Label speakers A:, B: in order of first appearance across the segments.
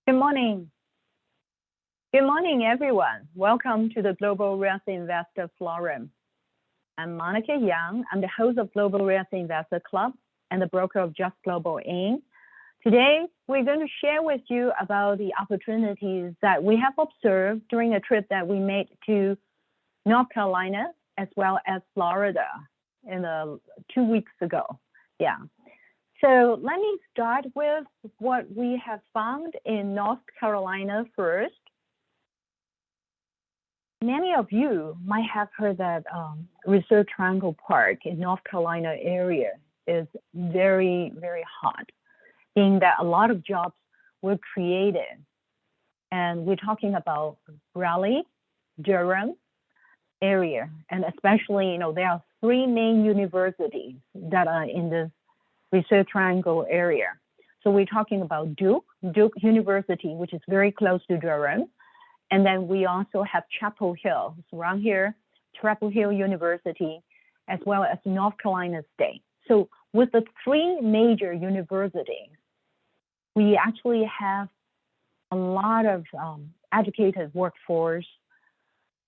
A: Good morning. Good morning, everyone. Welcome to the Global Real Estate Investor Forum. I'm Monica Young. I'm the host of Global Real Estate Investor Club and the broker of Just Global Inc. Today, we're going to share with you about the opportunities that we have observed during a trip that we made to North Carolina as well as Florida in 2 weeks ago. Yeah. So let me start with what we have found in North Carolina first. Many of you might have heard that Research Triangle Park in North Carolina area is very, very hot, being that a lot of jobs were created. And we're talking about Raleigh, Durham area, and especially, there are 3 main universities that are in this Research Triangle area. So we're talking about Duke University, which is very close to Durham. And then we also have Chapel Hill, it's around here, Chapel Hill University, as well as North Carolina State. So with the 3 major universities, we actually have a lot of educated workforce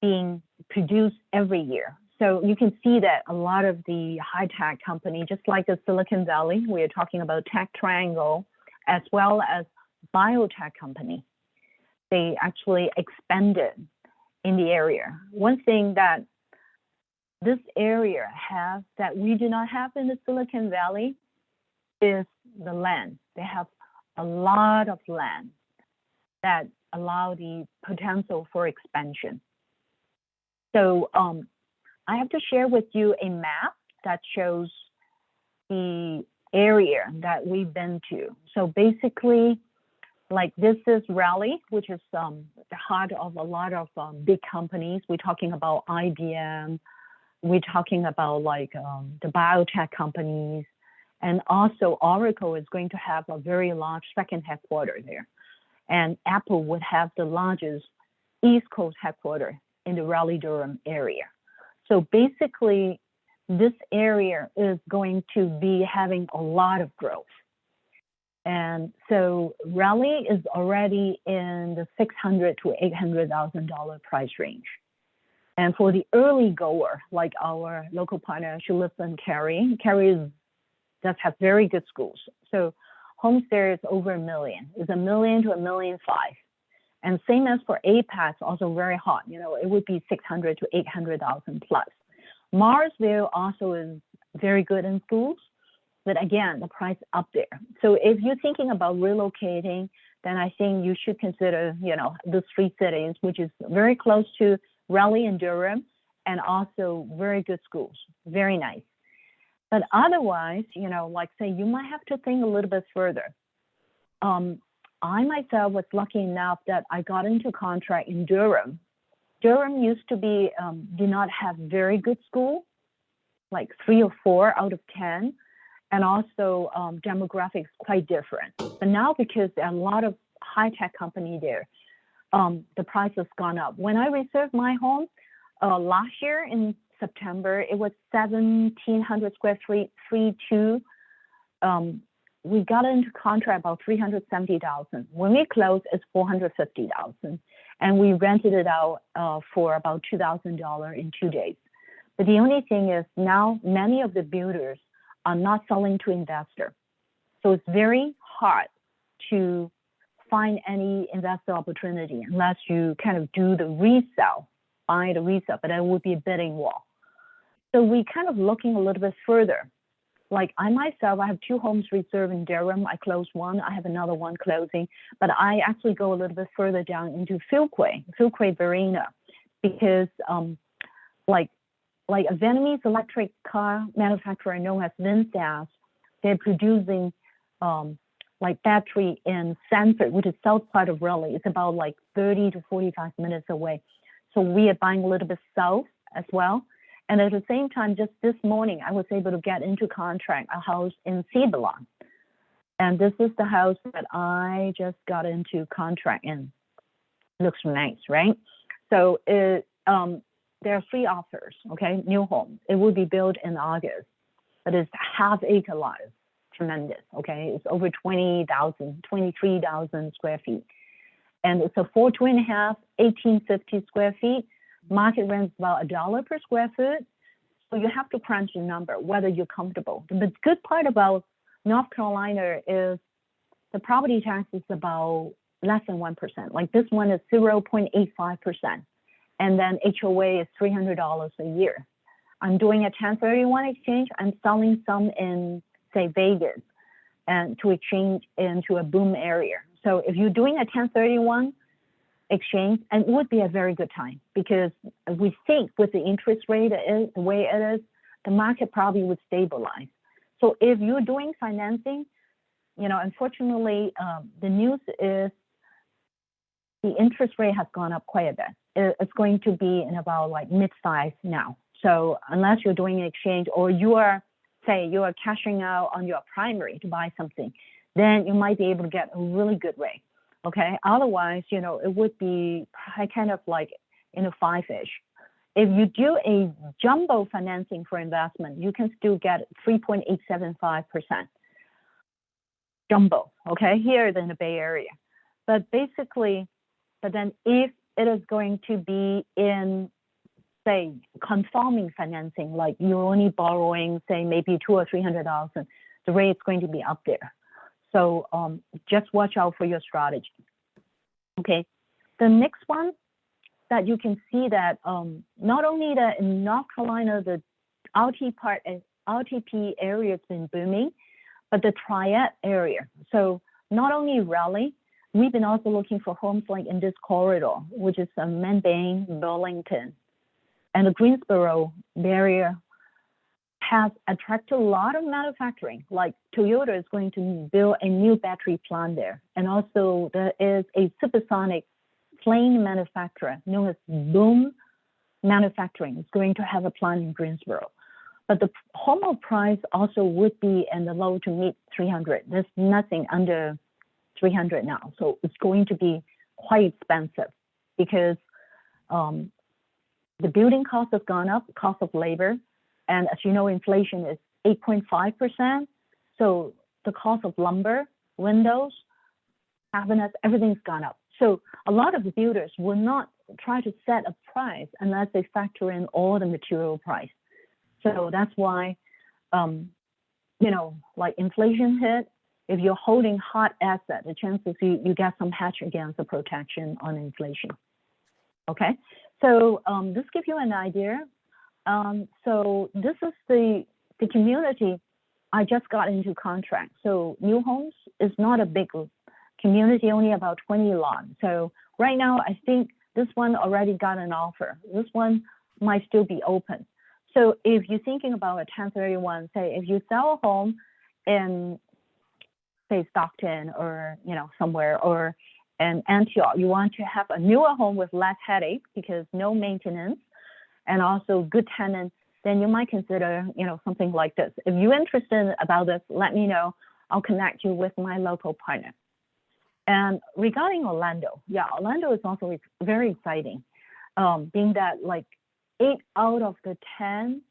A: being produced every year. So you can see that a lot of the high-tech company, just like the Silicon Valley, we are talking about Tech Triangle, as well as biotech company, they actually expanded in the area. One thing that this area has that we do not have in the Silicon Valley is the land. They have a lot of land that allow the potential for expansion. So I have to share with you a map that shows the area that we've been to. So basically, like this is Raleigh, which is the heart of a lot of big companies. We're talking about IBM. We're talking about the biotech companies. And also Oracle is going to have a very large second headquarters there. And Apple would have the largest East Coast headquarters in the Raleigh-Durham area. So basically, this area is going to be having a lot of growth. And so Raleigh is already in the $600,000 to $800,000 price range. And for the early goer, like our local partner, Schulich and Carey does have very good schools. So homes there is over $1 million. It's $1 million to $1.5 million. And same as for Apex, also very hot. It would be 600 to 800,000 plus. Marsville also is very good in schools, but again, the price up there. So if you're thinking about relocating, then I think you should consider, the 3 cities, which is very close to Raleigh and Durham, and also very good schools, very nice. But otherwise, say you might have to think a little bit further. I myself was lucky enough that I got into contract in Durham. Durham used to be, did not have very good school, like 3 or 4 out of 10. And also demographics quite different. But now because there are a lot of high-tech company there, the price has gone up. When I reserved my home last year in September, it was 1,700 square feet, 3.2. We got into contract about $370,000. When we closed, it's $450,000, and we rented it out for about $2,000 in 2 days. But the only thing is now many of the builders are not selling to investor, so it's very hard to find any investor opportunity unless you kind of do the resale, buy the resale, but that would be a bidding war. So we kind of looking a little bit further. Like I myself, I have 2 homes reserved in Durham. I closed one. I have another one closing. But I actually go a little bit further down into Fuquay, Verena, because like a Vietnamese electric car manufacturer known as VinFast, they're producing battery in Sanford, which is south part of Raleigh. It's about 30 to 45 minutes away. So we are buying a little bit south as well. And at the same time, just this morning, I was able to get into contract a house in Cebalon. And this is the house that I just got into contract in. Looks nice, right? So there are 3 offers, okay, new home. It will be built in August, but it's half-acre lot. It's tremendous, okay? It's over 23,000 square feet. and it's a 4 2.5, 1850 square feet. Market rent is about $1 per square foot. So you have to crunch the number, whether you're comfortable. The good part about North Carolina is the property tax is about less than 1%. Like this one is 0.85%. And then HOA is $300 a year. I'm doing a 1031 exchange. I'm selling some in, say, Vegas, and to exchange into a boom area. So if you're doing a 1031 exchange, and it would be a very good time, because we think with the interest rate the way it is, the market probably would stabilize. So if you're doing financing, you know, unfortunately, the news is the interest rate has gone up quite a bit. It's going to be in about like mid-5 now. So unless you're doing an exchange, or you are, say, you are cashing out on your primary to buy something, then you might be able to get a really good rate. Okay. Otherwise, you know, it would be kind of like in a 5-ish. If you do a jumbo financing for investment, you can still get 3.875% jumbo. Okay, here in the Bay Area. But basically, but then if it is going to be in, say, conforming financing, like you're only borrowing, say, maybe $200,000 or $300,000, the rate is going to be up there. So just watch out for your strategy. Okay, the next one that you can see that not only that in North Carolina, the RTP area has been booming, but the Triad area. So not only Raleigh, we've been also looking for homes like in this corridor, which is Manbane, Burlington, and the Greensboro area has attracted a lot of manufacturing. Like Toyota is going to build a new battery plant there. And also there is a supersonic plane manufacturer known as Boom Manufacturing. It's going to have a plant in Greensboro. But the home price also would be in the low to mid 300. There's nothing under 300 now. So it's going to be quite expensive because the building cost has gone up, cost of labor. And as you know, inflation is 8.5%. So the cost of lumber, windows, cabinets, everything's gone up. So a lot of the builders will not try to set a price unless they factor in all the material price. So that's why, you know, like inflation hit, if you're holding hot asset, the chances you get some hedge against the protection on inflation. Okay, so this gives you an idea. So this is the community I just got into contract. So New Homes is not a big community, only about 20 lots. So right now, I think this one already got an offer. This one might still be open. So if you're thinking about a 1031, say if you sell a home in, say, Stockton or, you know, somewhere, or in Antioch, you want to have a newer home with less headache because no maintenance and also good tenants, then you might consider, you know, something like this. If you're interested about this, let me know. I'll connect you with my local partner. And regarding Orlando, yeah, Orlando is also very exciting, being that like 8 out of the 10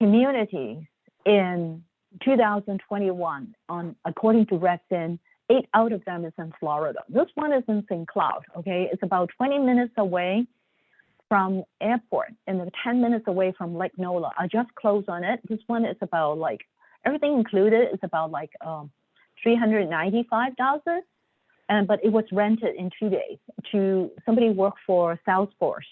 A: communities in 2021, according to Redfin, 8 out of them is in Florida. This one is in St. Cloud, okay? It's about 20 minutes away from airport and 10 minutes away from Lake Nola. I just closed on it. This one is about like, everything included is about like $395,000, but it was rented in 2 days to somebody who worked for Salesforce.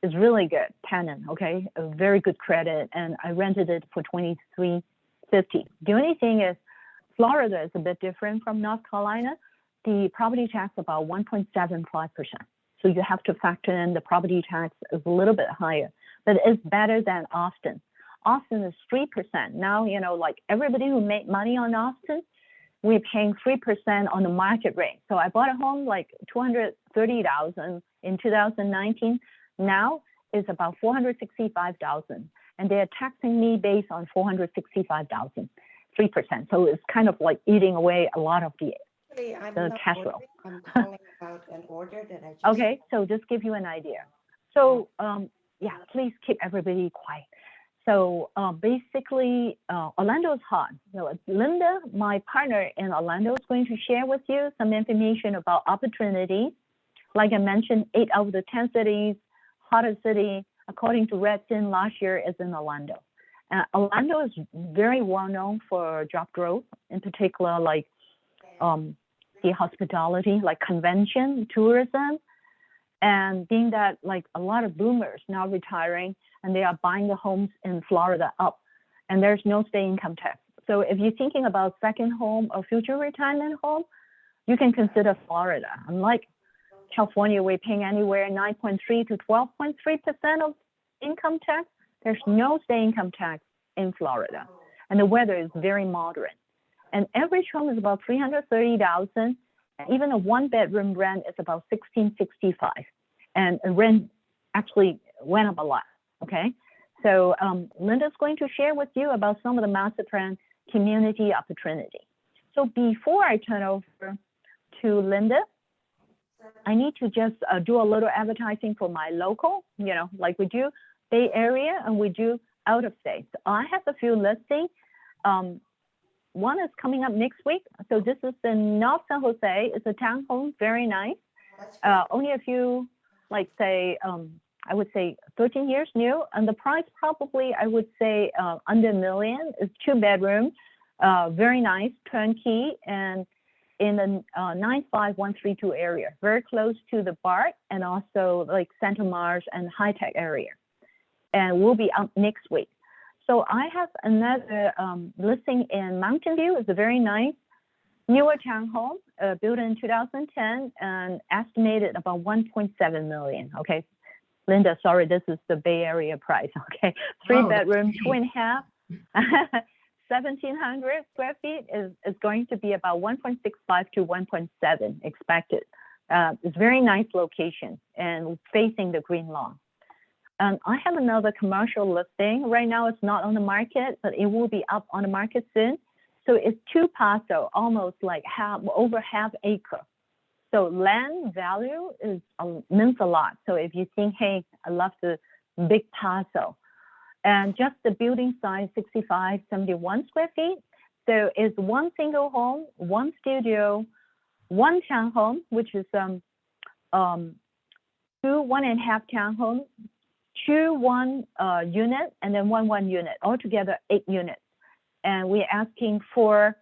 A: Is really good tenant, okay, a very good credit, and I rented it for $23.50. The only thing is, Florida is a bit different from North Carolina. The property tax is about 1.75%. So you have to factor in the property tax is a little bit higher, but it's better than Austin. Austin is 3%. Now, you know, like everybody who made money on Austin, we're paying 3% on the market rate. So I bought a home like $230,000 in 2019. Now it's about $465,000, and they're taxing me based on $465,000, 3%. So it's kind of like eating away a lot of the cash flow.
B: I'm calling about an order that I just.
A: Okay, so just give you an idea. So yeah, please keep everybody quiet. So basically, Orlando is hot. So Linda, my partner in Orlando, is going to share with you some information about opportunities. Like I mentioned, 8 out of the 10 cities, hottest city, according to Redfin last year, is in Orlando. Orlando is very well known for job growth, in particular, like the hospitality, like convention, tourism, and being that like a lot of boomers now retiring and they are buying the homes in Florida up, and there's no state income tax. So if you're thinking about second home or future retirement home, you can consider Florida. Unlike California, we're paying anywhere 9.3 to 12.3% of income tax. There's no state income tax in Florida, and the weather is very moderate. And average home is about $330,000, and even a 1-bedroom rent is about $1,665, and rent actually went up a lot. Okay, so Linda's going to share with you about some of the master plan community opportunity. So before I turn over to Linda, I need to just do a little advertising for my local, like we do Bay Area and we do out of state. So I have a few listings. One is coming up next week. So this is in North San Jose. It's a townhome, very nice. Only a few, like say, I would say 13 years new. And the price probably, I would say under $1 million. It's 2 bedrooms, very nice, turnkey, and in the 95132 area, very close to the BART and also like Santa Mars and High Tech area. And we'll be up next week. So I have another listing in Mountain View. It's a very nice newer townhome built in 2010 and estimated about 1.7 million. Okay, Linda, sorry, this is the Bay Area price. Okay, 3 bedroom, 2.5, 1,700 square feet is going to be about 1.65 to 1.7 expected. It's very nice location and facing the green lawn. I have another commercial listing. Right now it's not on the market, but it will be up on the market soon. So it's 2 parcel, almost like over half acre. So land value means a lot. So if you think, hey, I love the big parcel, and just the building size 6571 square feet. So it's 1 single home, 1 studio, 1 townhome, which is 2 1.5 townhomes, 2 1 unit, and then 1 unit, altogether 8 units. And we're asking for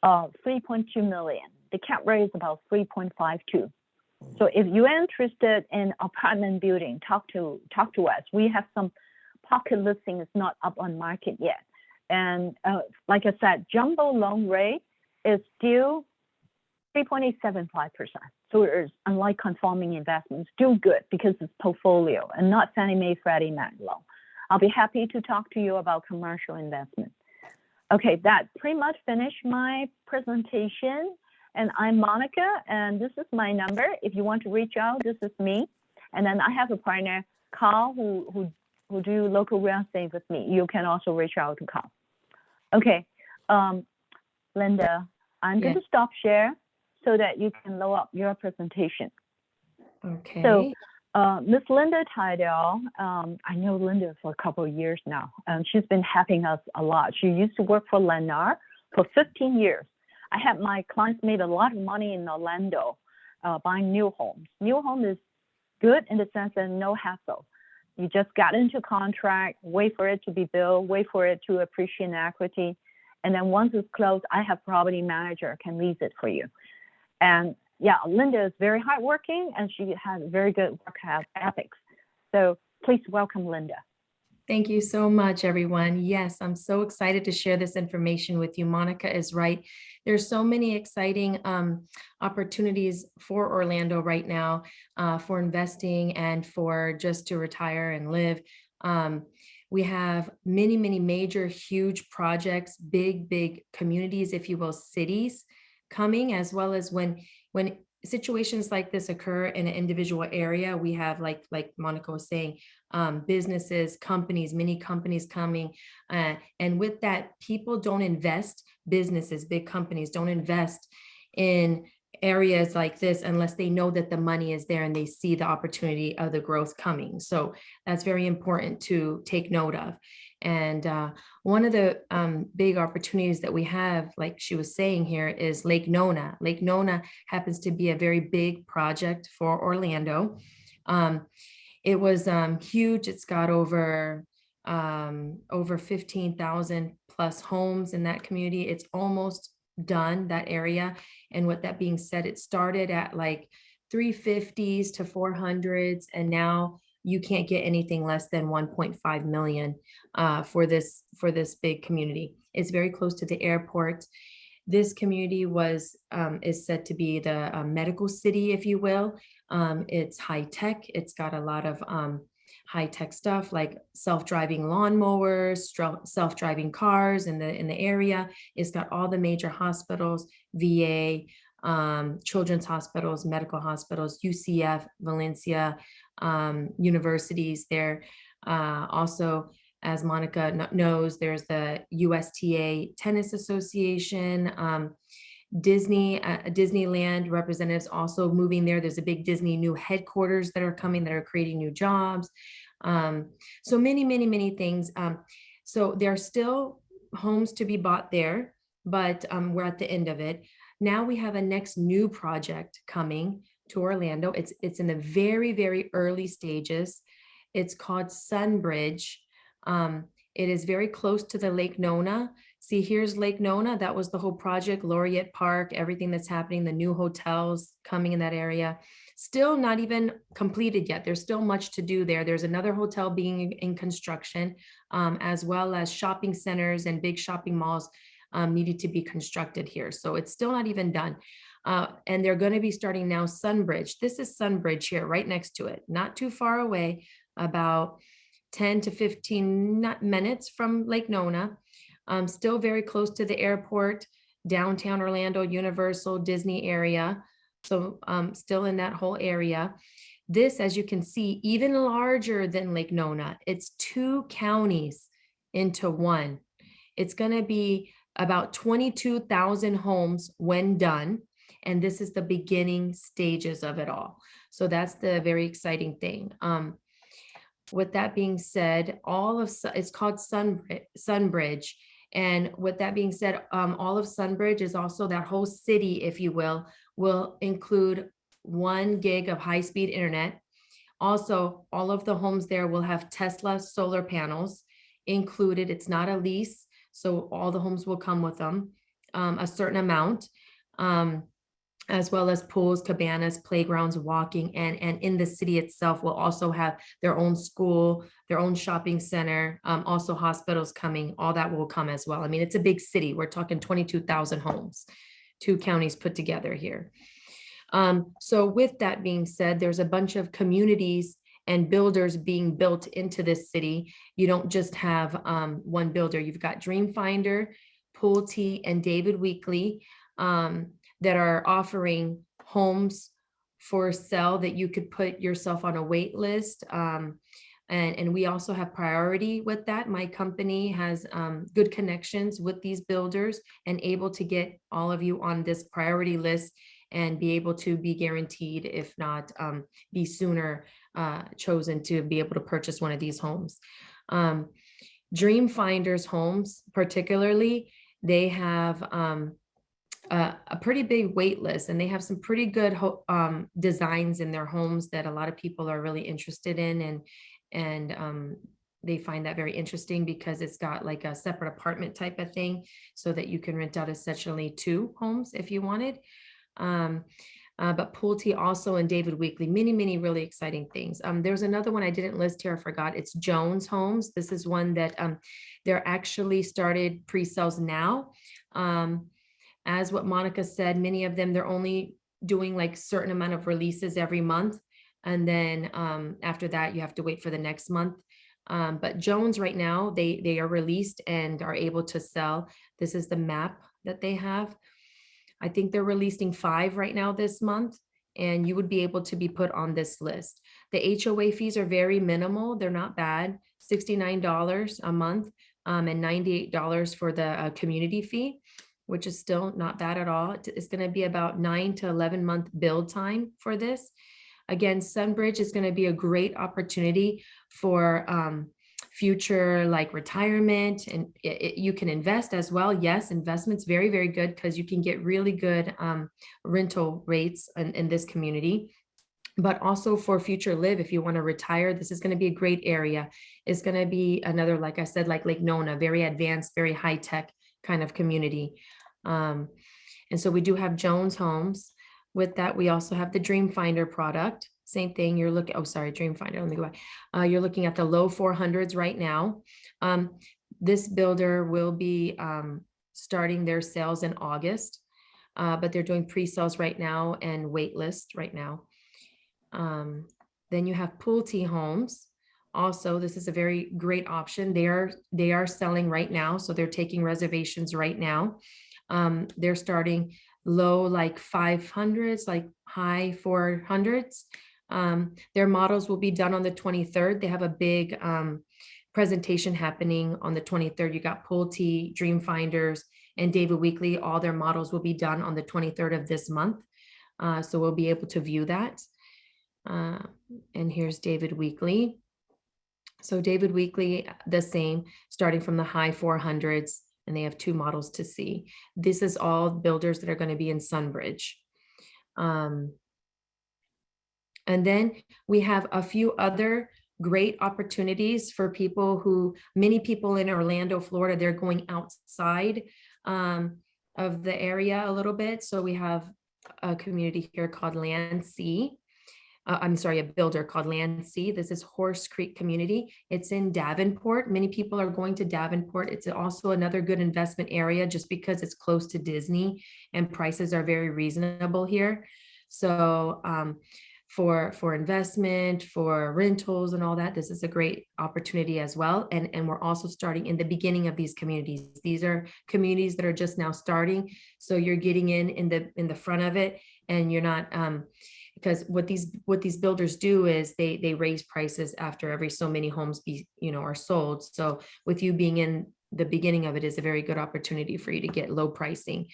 A: 3.2 million. The cap rate is about 3.52. So if you're interested in apartment building, talk to us. We have some pocket listings not up on market yet. And like I said, jumbo loan rate is still 3.875%. So it's unlike conforming investments, still good because it's portfolio and not Fannie Mae, Freddie Mac loan. I'll be happy to talk to you about commercial investment. Okay, that pretty much finished my presentation. And I'm Monica, and this is my number. If you want to reach out, this is me. And then I have a partner, Carl, who do local real estate with me. You can also reach out to Carl. Okay, Linda, I'm going to stop share so that you can load up your presentation.
C: Okay.
A: So Miss Linda Tidell, I know Linda for a couple of years now, and she's been helping us a lot. She used to work for Lennar for 15 years. I had my clients made a lot of money in Orlando buying new homes. New home is good in the sense that no hassle. You just got into contract, wait for it to be built, wait for it to appreciate in equity. And then once it's closed, I have property manager can lease it for you. And yeah, Linda is very hardworking and she has very good work ethics. So please welcome Linda.
C: Thank you so much, everyone. Yes, I'm so excited to share this information with you. Monica is right. There's so many exciting opportunities for Orlando right now for investing and for just to retire and live. We have many, many major, huge projects, big communities, if you will, cities coming, as well as when situations like this occur in an individual area, we have, like Monica was saying, businesses, companies, many companies coming. And with that, people don't invest, businesses, big companies don't invest in areas like this unless they know that the money is there and they see the opportunity of the growth coming. So that's very important to take note of. And one of the big opportunities that we have, like she was saying here, is Lake Nona. Lake Nona happens to be a very big project for Orlando. It was huge. It's got over 15,000 plus homes in that community. It's almost done, that area. And with that being said, it started at like 350s to 400s, and now you can't get anything less than 1.5 million for this big community. It's very close to the airport. This community is said to be the medical city, if you will. It's high tech. It's got a lot of high tech stuff like self-driving lawnmowers, self-driving cars in the area. It's got all the major hospitals, VA, children's hospitals, medical hospitals, UCF, Valencia, universities there. Also, as Monica knows, there's the USTA Tennis Association, Disneyland representatives also moving there. There's a big Disney new headquarters that are coming that are creating new jobs. So many things. So there are still homes to be bought there, but we're at the end of it. Now we have a next new project coming to Orlando. It's in the very early stages. It's called Sunbridge. It is very close to the Lake Nona. See, here's Lake Nona. That was the whole project, Laureate Park, everything that's happening, the new hotels coming in that area. Still not even completed yet. There's still much to do there. There's another hotel being in construction, as well as shopping centers and big shopping malls needed to be constructed here. So it's still not even done. And they're going to be starting now Sunbridge. This is Sunbridge here, right next to it, not too far away, about 10 to 15 minutes from Lake Nona. Still very close to the airport, downtown Orlando, Universal, Disney area. So still in that whole area. This, as you can see, even larger than Lake Nona. It's 2 counties into one. It's going to be about 22,000 homes when done. And this is the beginning stages of it all. So that's the very exciting thing. With that being said, it's called Sunbridge. And with that being said, all of Sunbridge is also that whole city, if you will include 1 gig of high-speed internet. Also, all of the homes there will have Tesla solar panels included. It's not a lease, so all the homes will come with them, a certain amount. As well as pools, cabanas, playgrounds, walking, and in the city itself will also have their own school, their own shopping center, also hospitals coming, all that will come as well. I mean, it's a big city. We're talking 22,000 homes, 2 counties put together here. So with that being said, there's a bunch of communities and builders being built into this city. You don't just have one builder. You've got Dreamfinder, Pulte, and David Weekley, that are offering homes for sale that you could put yourself on a wait list. And we also have priority with that. My company has good connections with these builders and able to get all of you on this priority list and be able to be guaranteed, if not be sooner chosen to be able to purchase one of these homes. Dreamfinders homes, particularly, they have a pretty big wait list, and they have some pretty good designs in their homes that a lot of people are really interested in, and they find that very interesting because it's got like a separate apartment type of thing so that you can rent out essentially 2 homes if you wanted. But Pulte also and David Weekley, many really exciting things. There's another one I didn't list here, I forgot. It's Jones Homes. This is one that they're actually started pre-sales now. As what Monica said, many of them, they're only doing like certain amount of releases every month. And then after that, you have to wait for the next month. But Jones right now, they are released and are able to sell. This is the map that they have. I think they're releasing 5 right now this month, and you would be able to be put on this list. The HOA fees are very minimal. They're not bad, $69 a month and $98 for the community fee, which is still not bad at all. It's going to be about 9 to 11 month build time for this. Again, Sunbridge is going to be a great opportunity for future like retirement, and you can invest as well. Yes, investment's very, very good because you can get really good rental rates in this community. But also for future live, if you want to retire, this is going to be a great area. It's going to be another, like I said, like Lake Nona, very advanced, very high tech kind of community. And so we do have Jones Homes. With that, we also have the Dreamfinder product. Same thing. You're looking, oh, sorry, Dreamfinder. Let me go back. You're looking at the low 400s right now. This builder will be starting their sales in August, but they're doing pre-sales right now and wait list right now. Then you have Pulte Homes. Also, this is a very great option. They are selling right now, so they're taking reservations right now. They're starting low like 500s, like high 400s. Their models will be done on the 23rd. They have a big presentation happening on the 23rd. You got Pulte, Dreamfinders, and David Weekley. All their models will be done on the 23rd of this month. So we'll be able to view that. And here's David Weekley. So David Weekley, the same, starting from the high 400s, and they have 2 models to see. This is all builders that are going to be in Sunbridge. And then we have a few other great opportunities for people who, many people in Orlando, Florida, they're going outside of the area a little bit. So we have a community here called Land Sea. I'm sorry, a builder called Land Sea. This is Horse Creek Community. It's in Davenport. Many people are going to Davenport. It's also another good investment area just because it's close to Disney and prices are very reasonable here. So for investment, for rentals and all that, this is a great opportunity as well. And we're also starting in the beginning of these communities. These are communities that are just now starting. So you're getting in the front of it, and you're not, because what these builders do is they raise prices after every so many homes are sold. So with you being in the beginning of it is a very good opportunity for you to get low pricing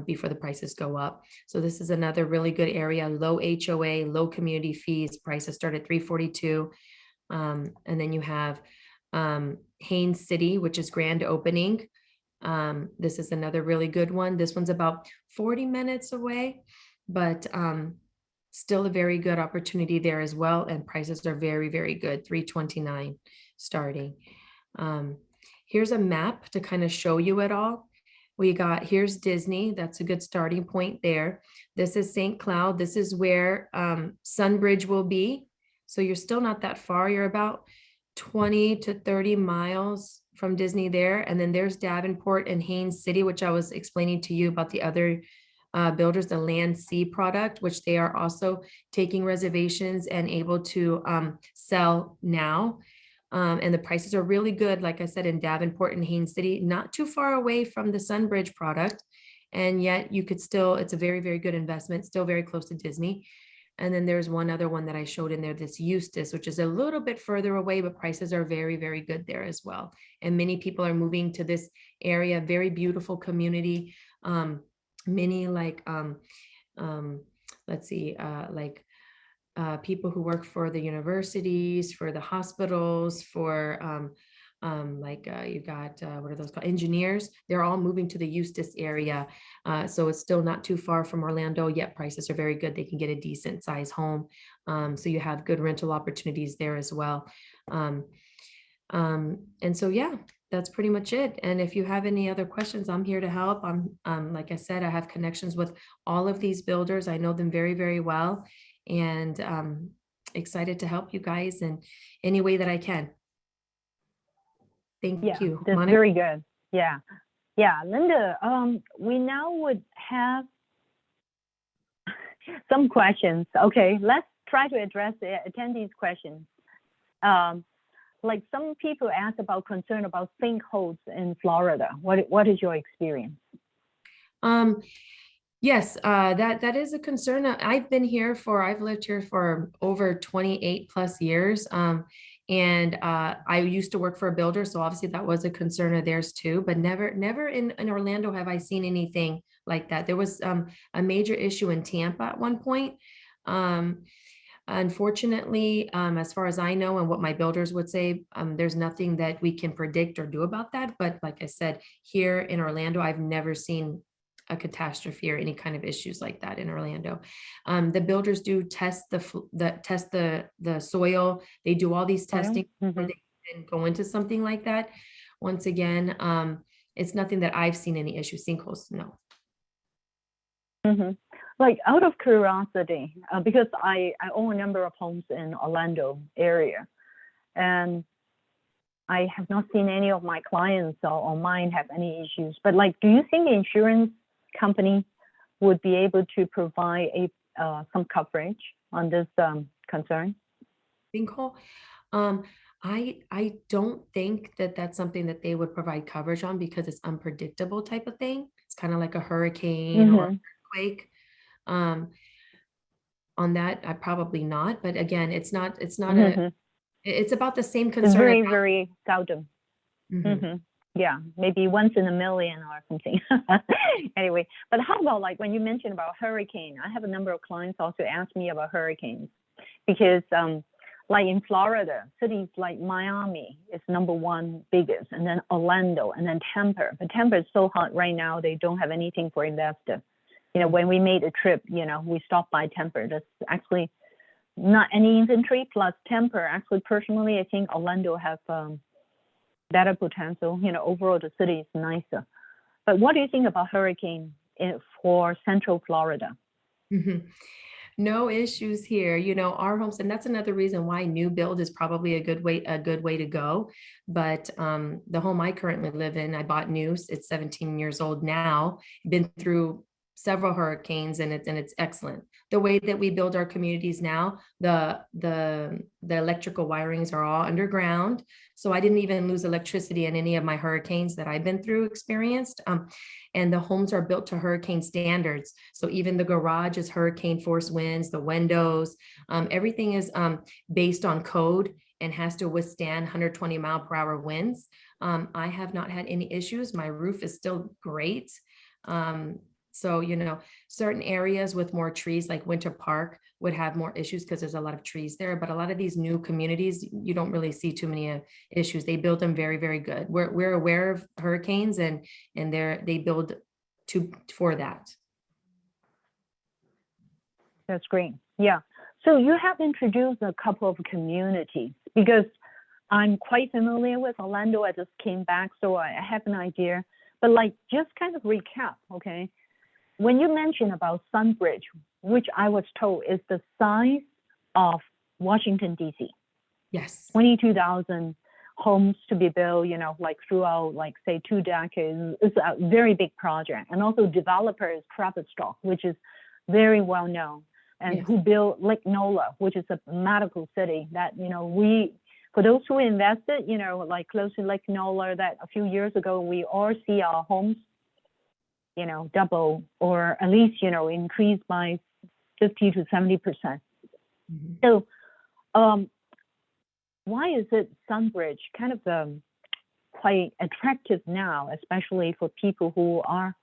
C: before the prices go up. So this is another really good area, low HOA, low community fees. Prices start at $342. And then you have Haines City, which is grand opening. This is another really good one. This one's about 40 minutes away, but still a very good opportunity there as well. And prices are very, very good, $329 starting. Here's a map to kind of show you it all. Here's Disney. That's a good starting point there. This is St. Cloud. This is where Sunbridge will be. So you're still not that far. You're about 20 to 30 miles from Disney there. And then there's Davenport and Haines City, which I was explaining to you about the other builders, the Land Sea product, which they are also taking reservations and able to sell now. And the prices are really good, like I said, in Davenport and Haines City, not too far away from the Sunbridge product. And yet you could still, it's a very, very good investment, still very close to Disney. And then there's one other one that I showed in there, this Eustis, which is a little bit further away, but prices are very, very good there as well. And many people are moving to this area, very beautiful community. Many like, let's see, people who work for the universities, for the hospitals, for you got, what are those called? Engineers. They're all moving to the Eustis area. So it's still not too far from Orlando, yet prices are very good. They can get a decent size home. So you have good rental opportunities there as well. And so, yeah, that's pretty much it. And if you have any other questions, I'm here to help. Like I said, I have connections with all of these builders. I know them very, very well, and excited to help you guys in any way that I can. Thank you.
A: That's
C: Monica?
A: very good. Yeah. Linda, we now would have some questions. Okay, let's try to address the attendees' questions. Like some people ask about concern about sinkholes in Florida. What is your experience?
C: Yes, that is a concern. I've lived here for over 28 plus years. And I used to work for a builder, so obviously that was a concern of theirs too, but never in Orlando have I seen anything like that. There was a major issue in Tampa at one point. Unfortunately, as far as I know and what my builders would say, there's nothing that we can predict or do about that. But like I said, here in Orlando, I've never seen a catastrophe or any kind of issues like that in Orlando. The builders do test the soil. They do all these
A: Soil?
C: testing before
A: Mhm.
C: they even go into something like that. Once again, it's nothing that I've seen any issues. Sinkholes, no.
A: Mhm. Like out of curiosity, because I own a number of homes in Orlando area, and I have not seen any of my clients or mine have any issues. But like, do you think the insurance company would be able to provide some coverage on this concern?
C: Sinkhole. Um, I don't think that that's something that they would provide coverage on because it's unpredictable type of thing. It's kind of like a hurricane or
A: Mm-hmm.
C: earthquake. Um, on that, I probably not. But again,
A: Mm-hmm.
C: it's about the same
A: It's
C: concern.
A: very, very seldom.
C: Mhm.
A: Mm-hmm. Yeah, maybe once in a million or something. Anyway, but how about like when you mentioned about hurricane? I have a number of clients also ask me about hurricanes because like in Florida, cities like Miami is number one biggest, and then Orlando, and then Tampa. But Tampa is so hot right now, they don't have anything for investor. You know, when we made a trip, we stopped by Tampa. That's actually not any inventory plus Tampa. Actually, personally, I think Orlando have better potential. Overall the city is nicer. But what do you think about hurricane for Central Florida?
C: Mhm. No issues here. Our homes, and that's another reason why new build is probably a good way to go. But the home I currently live in, I bought new. It's 17 years old now. Been through several hurricanes, and it's excellent. The way that we build our communities now, the electrical wirings are all underground, so I didn't even lose electricity in any of my hurricanes that I've been through experienced. And the homes are built to hurricane standards. So even the garage is hurricane force winds, the windows, everything is based on code and has to withstand 120-mile-per-hour winds. I have not had any issues. My roof is still great. So, certain areas with more trees like Winter Park would have more issues because there's a lot of trees there. But a lot of these new communities, you don't really see too many issues. They build them very, very good. We're aware of hurricanes, and they build for that.
A: That's great. Yeah. So you have introduced a couple of communities because I'm quite familiar with Orlando. I just came back, so I have an idea. But like, just kind of recap, okay? When you mentioned about Sunbridge, which I was told is the size of Washington, D.C.,
C: Yes.
A: 22,000 homes to be built, like throughout, like say 2 decades. It's a very big project. And also developer is Tavistock, which is very well known, and
C: Yes.
A: who built Lake Nola, which is a medical city that, for those who invested, like close to Lake Nola, that a few years ago, we all see our homes, double or at least, increase by 50 to 70%.
C: Mhm.
A: So why is it Sunbridge kind of quite attractive now, especially for people who are,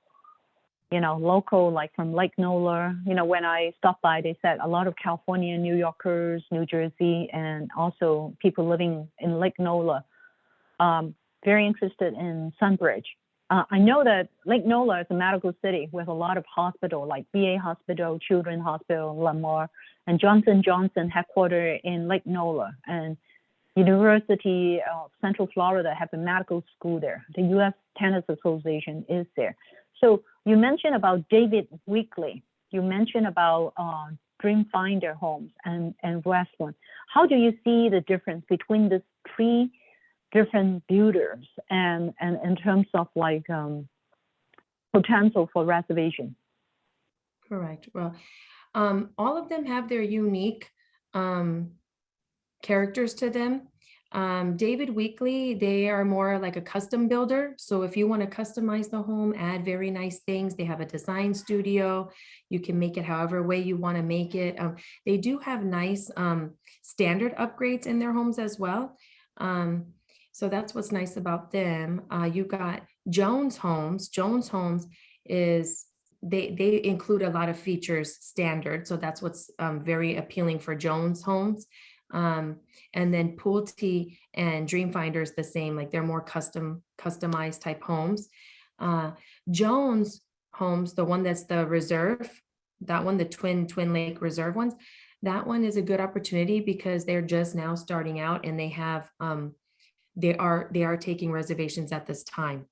A: local, like from Lake Nola? When I stopped by, they said a lot of California, New Yorkers, New Jersey, and also people living in Lake Nola, very interested in Sunbridge. I know that Lake Nola is a medical city with a lot of hospitals like VA Hospital, Children's Hospital, Lamar, and Johnson Johnson headquartered in Lake Nola, and University of Central Florida have a medical school there. The U.S. Tennis Association is there. So you mentioned about David Weekley. You mentioned about Dreamfinder Homes and Westwood. How do you see the difference between these three different builders and in terms of like potential for reservation?
C: Correct. Well, all of them have their unique characters to them. David Weekley, they are more like a custom builder. So if you want to customize the home, add very nice things, they have a design studio. You can make it however way you want to make it. They do have nice standard upgrades in their homes as well. So that's what's nice about them. You got Jones Homes. Jones Homes is they include a lot of features standard. So that's what's very appealing for Jones Homes. And then Pulte and Dreamfinder is the same, like they're more customized type homes. Jones Homes, the one that's the reserve, that one, the Twin Lake Reserve ones, that one is a good opportunity because they're just now starting out and they have they are taking reservations at this time.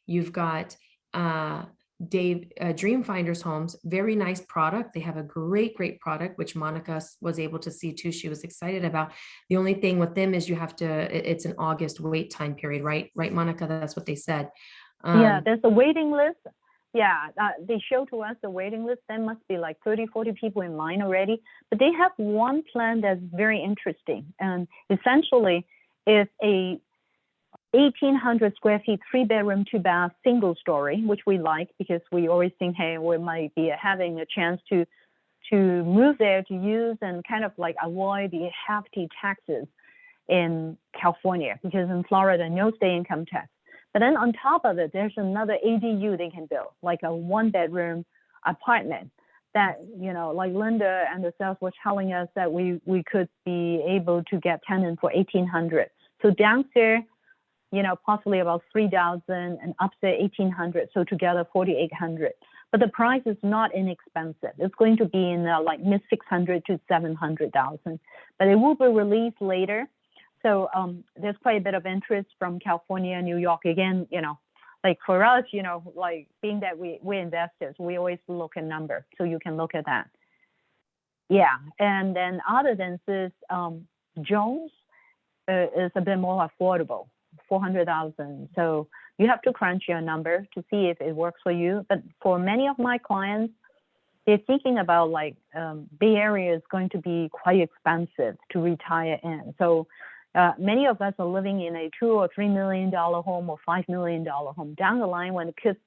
C: You've got Dreamfinders Homes, very nice product. They have a great product, which Monica was able to see too. She was excited about. The only thing with them is you have to, it's an August wait time period, right? Right, Monica? That's what they said.
A: Yeah, there's a waiting list. Yeah, they show to us the waiting list. There must be like 30, 40 people in line already. But they have one plan that's very interesting. And essentially, it's a 1,800 square feet, 3-bedroom, 2-bath, single story, which we like because we always think, hey, we might be having a chance to move there to use and kind of like avoid the hefty taxes in California, because in Florida, no state income tax. But then on top of it, there's another ADU they can build, like a 1-bedroom apartment that, you know, like Linda and the sales were telling us that we could be able to get tenants for 1,800. So downstairs, you know, possibly about 3,000 and upstairs 1,800. So together 4,800. But the price is not inexpensive. It's going to be in like mid 600 to 700,000, but it will be released later. So there's quite a bit of interest from California, New York. Again, you know, like for us, you know, like being that we're investors, we always look at number. So you can look at that. Yeah, and then other than this, Jones is a bit more affordable, 400,000. So you have to crunch your number to see if it works for you. But for many of my clients, they're thinking about like Bay Area is going to be quite expensive to retire in. So many of us are living in a $2 or $3 million home or $5 million home. Down the line, when the kids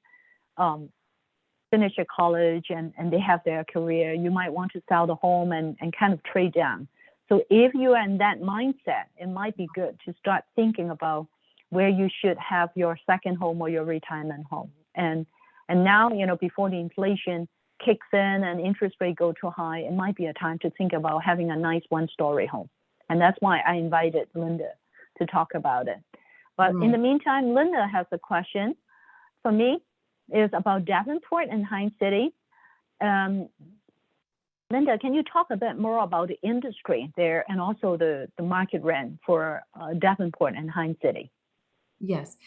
A: finish at college and they have their career, you might want to sell the home and kind of trade down. So if you are in that mindset, it might be good to start thinking about where you should have your second home or your retirement home. And now, you know, before the inflation kicks in and interest rate go too high, it might be a time to think about having a nice 1-story home. And that's why I invited Linda to talk about it. But in the meantime, Linda has a question for me. It's about Davenport and Hines City. Linda, can you talk a bit more about the industry there and also the market rent for Davenport and Hines City?
C: Yes.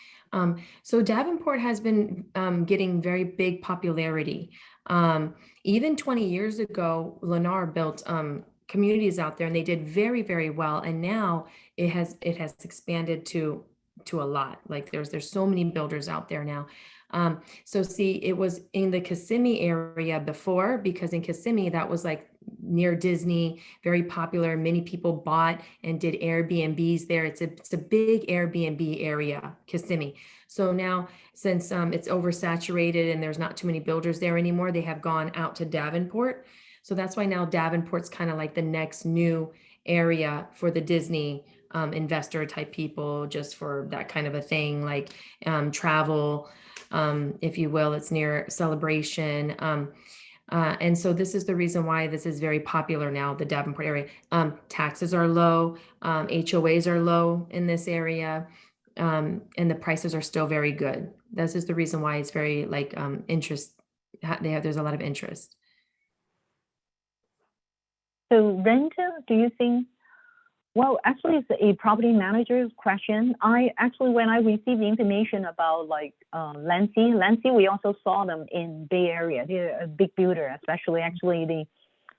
C: So Davenport has been getting very big popularity. Even 20 years ago, Lennar built communities out there and they did very well. And now it has expanded to a lot. Like there's so many builders out there now. So see, it was in the Kissimmee area before, because in Kissimmee, that was like near Disney, very popular. Many people bought and did Airbnbs there. It's a big Airbnb area, Kissimmee. So now, since it's oversaturated and there's not too many builders there anymore, they have gone out to Davenport. So that's why now Davenport's kind of like the next new area for the Disney investor type people, just for that kind of a thing, like travel, if you will. It's near Celebration. And so this is the reason why this is very popular now, the Davenport area. Taxes are low, HOAs are low in this area, and the prices are still very good. This is the reason why it's very like interest. There's a lot of interest.
A: So Renta, do you think, well, actually it's a property manager's question. I actually, when I received the information about like Landsea, we also saw them in Bay Area. They're a big builder, especially actually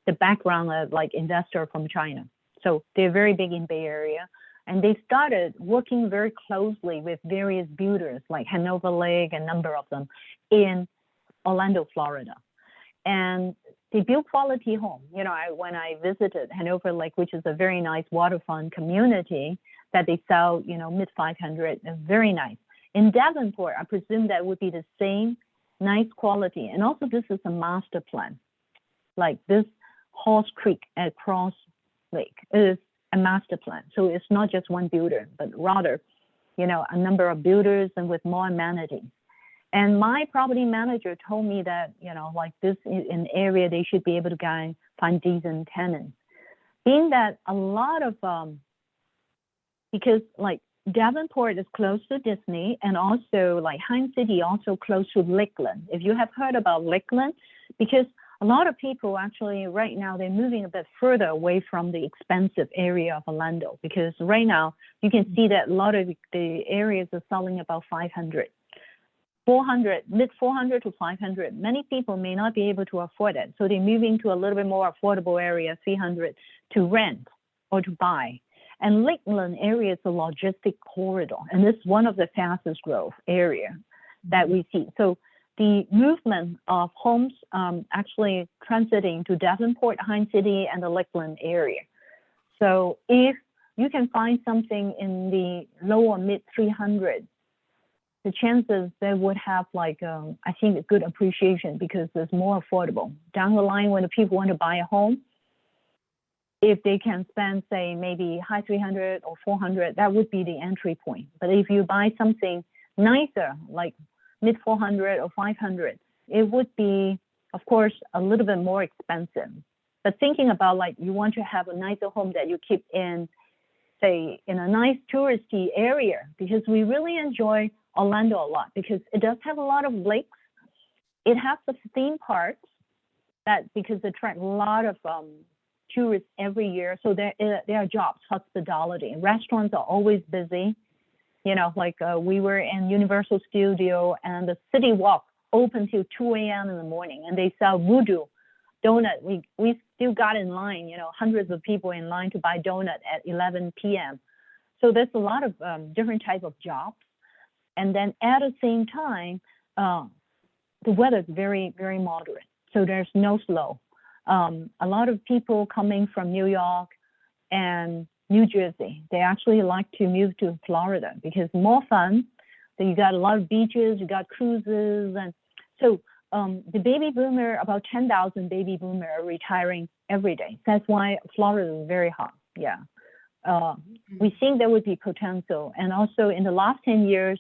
A: the background of like investor from China. So they're very big in Bay Area. And they started working very closely with various builders like Hanover Lake, a number of them in Orlando, Florida. And they build quality home. You know, when I visited Hanover Lake, which is a very nice waterfront community that they sell, you know, mid 500, very nice. In Davenport, I presume that would be the same nice quality. And also this is a master plan. Like this Horse Creek at Cross Lake is a master plan. So it's not just one builder, but rather, you know, a number of builders and with more amenities. And my property manager told me that, like this is an area they should be able to find decent tenants. Being that a lot of, because like Davenport is close to Disney, and also like Hines City also close to Lakeland. If you have heard about Lakeland, because a lot of people actually right now they're moving a bit further away from the expensive area of Orlando, because right now you can see that a lot of the areas are selling about 500. 400, mid 400 to 500. Many people may not be able to afford it. So they're moving to a little bit more affordable area, 300, to rent or to buy. And Lakeland area is a logistic corridor, and it's one of the fastest growth area that we see. So the movement of homes actually transiting to Davenport, Hines City, and the Lakeland area. So if you can find something in the lower mid 300s, the chances they would have like, I think a good appreciation because it's more affordable. Down the line, when the people want to buy a home, if they can spend, say, maybe high 300 or 400, that would be the entry point. But if you buy something nicer, like mid 400 or 500, it would be, of course, a little bit more expensive. But thinking about like you want to have a nicer home that you keep in, say, in a nice touristy area, because we really enjoy Orlando a lot because it does have a lot of lakes. It has the theme parks that because they attract a lot of tourists every year. So there are jobs, hospitality. Restaurants are always busy. Like we were in Universal Studio and the City Walk open till 2 a.m. in the morning, and they sell voodoo donut. We still got in line, hundreds of people in line to buy donut at 11 p.m. So there's a lot of different type of jobs. And then at the same time, the weather is very, very moderate. So there's no snow. A lot of people coming from New York and New Jersey, they actually like to move to Florida because more fun. So you got a lot of beaches, you got cruises. And so the baby boomer, about 10,000 baby boomer are retiring every day. That's why Florida is very hot. Yeah. We think there would be potential. And also in the last 10 years,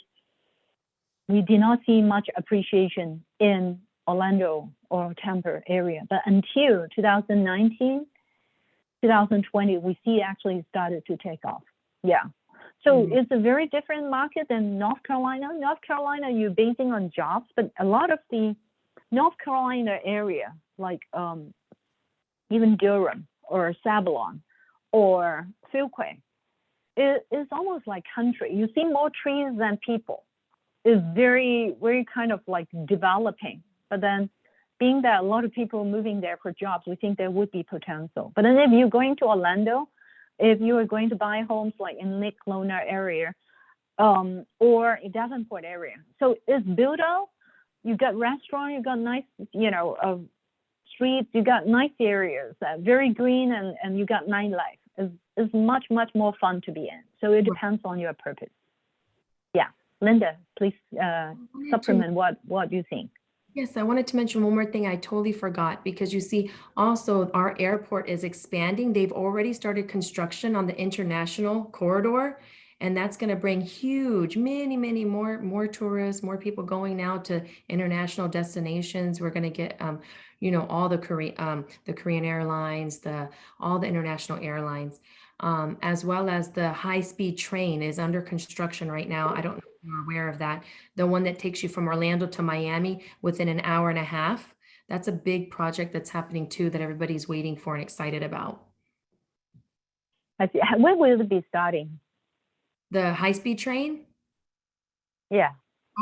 A: we did not see much appreciation in Orlando or Tampa area, but until 2019, 2020, we see actually started to take off. Yeah. So it's a very different market than North Carolina. North Carolina, you're basing on jobs, but a lot of the North Carolina area, like even Durham or Sabalon or Fuquay, it's almost like country. You see more trees than people. Is very, very kind of like developing. But then being that a lot of people moving there for jobs, we think there would be potential. But then if you're going to Orlando, if you are going to buy homes like in Lake Lona area or Davenport area, so it's built out, you got restaurant, you got nice, streets, you got nice areas, very green, and you got nightlife. It's much, much more fun to be in. So it depends on your purpose. Yeah. Linda, please supplement what you think.
C: Yes, I wanted to mention one more thing I totally forgot, because you see also our airport is expanding. They've already started construction on the international corridor, and that's going to bring huge, many more tourists, more people going now to international destinations. We're going to get all the Korean Airlines, all the international airlines, as well as the high-speed train is under construction right now. I don't know if you're aware of that. The one that takes you from Orlando to Miami within an hour and a half. That's a big project that's happening too that everybody's waiting for and excited about.
A: I see. When will it be starting?
C: The high-speed train?
A: Yeah.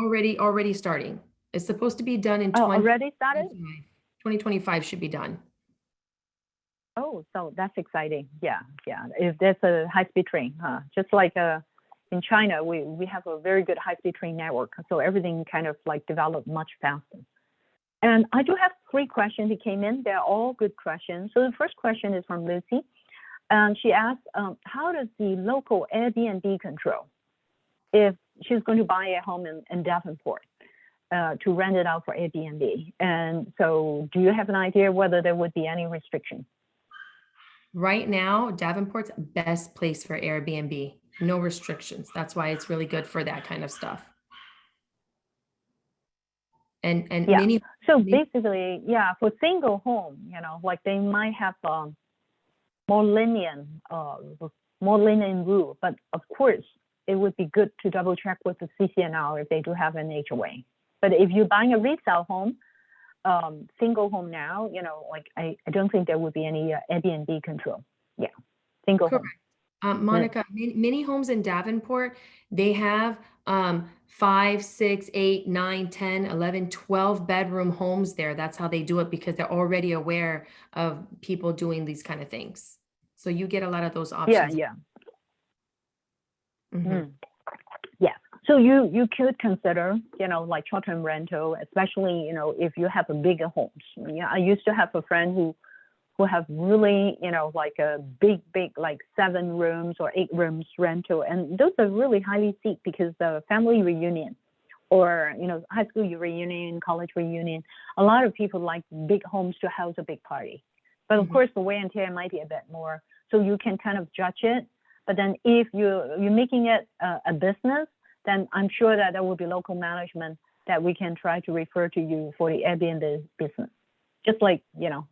C: Already starting. It's supposed to be done in
A: already started?
C: 2025 should be done.
A: Oh, so that's exciting. Yeah. If there's a high-speed train, just like in China, we have a very good high-speed train network. So everything kind of like developed much faster. And I do have 3 questions that came in. They're all good questions. So the first question is from Lucy. She asked, how does the local Airbnb control if she's going to buy a home in Davenport to rent it out for Airbnb? And so do you have an idea whether there would be any restriction?
C: Right now, Davenport's best place for Airbnb. No restrictions. That's why it's really good for that kind of stuff. and
A: Yeah.
C: many.
A: So
C: many-
A: basically, yeah, for single home, like they might have more lenient, more lenient rule, but of course, it would be good to double check with the CCNR if they do have an HOA. But if you're buying a resale home, single home now, like I don't think there would be any Airbnb control. Yeah, single home.
C: Monica, many homes in Davenport, they have 5, 6, 8, 9, 10, 11, 12 bedroom homes there. That's how they do it because they're already aware of people doing these kind of things. So you get a lot of those
A: Yeah,
C: options.
A: yeah.
C: Mhm.
A: Yeah. So you could consider, like short-term rental, especially, if you have a bigger homes. Yeah, I used to have a friend who have really, like a big, like 7 rooms or 8 rooms rental. And those are really highly seek because the family reunion or, high school reunion, college reunion, a lot of people like big homes to house a big party. But of course, the wear and tear might be a bit more. So you can kind of judge it. But then if you're making it a business, then I'm sure that there will be local management that we can try to refer to you for the Airbnb business. Just like,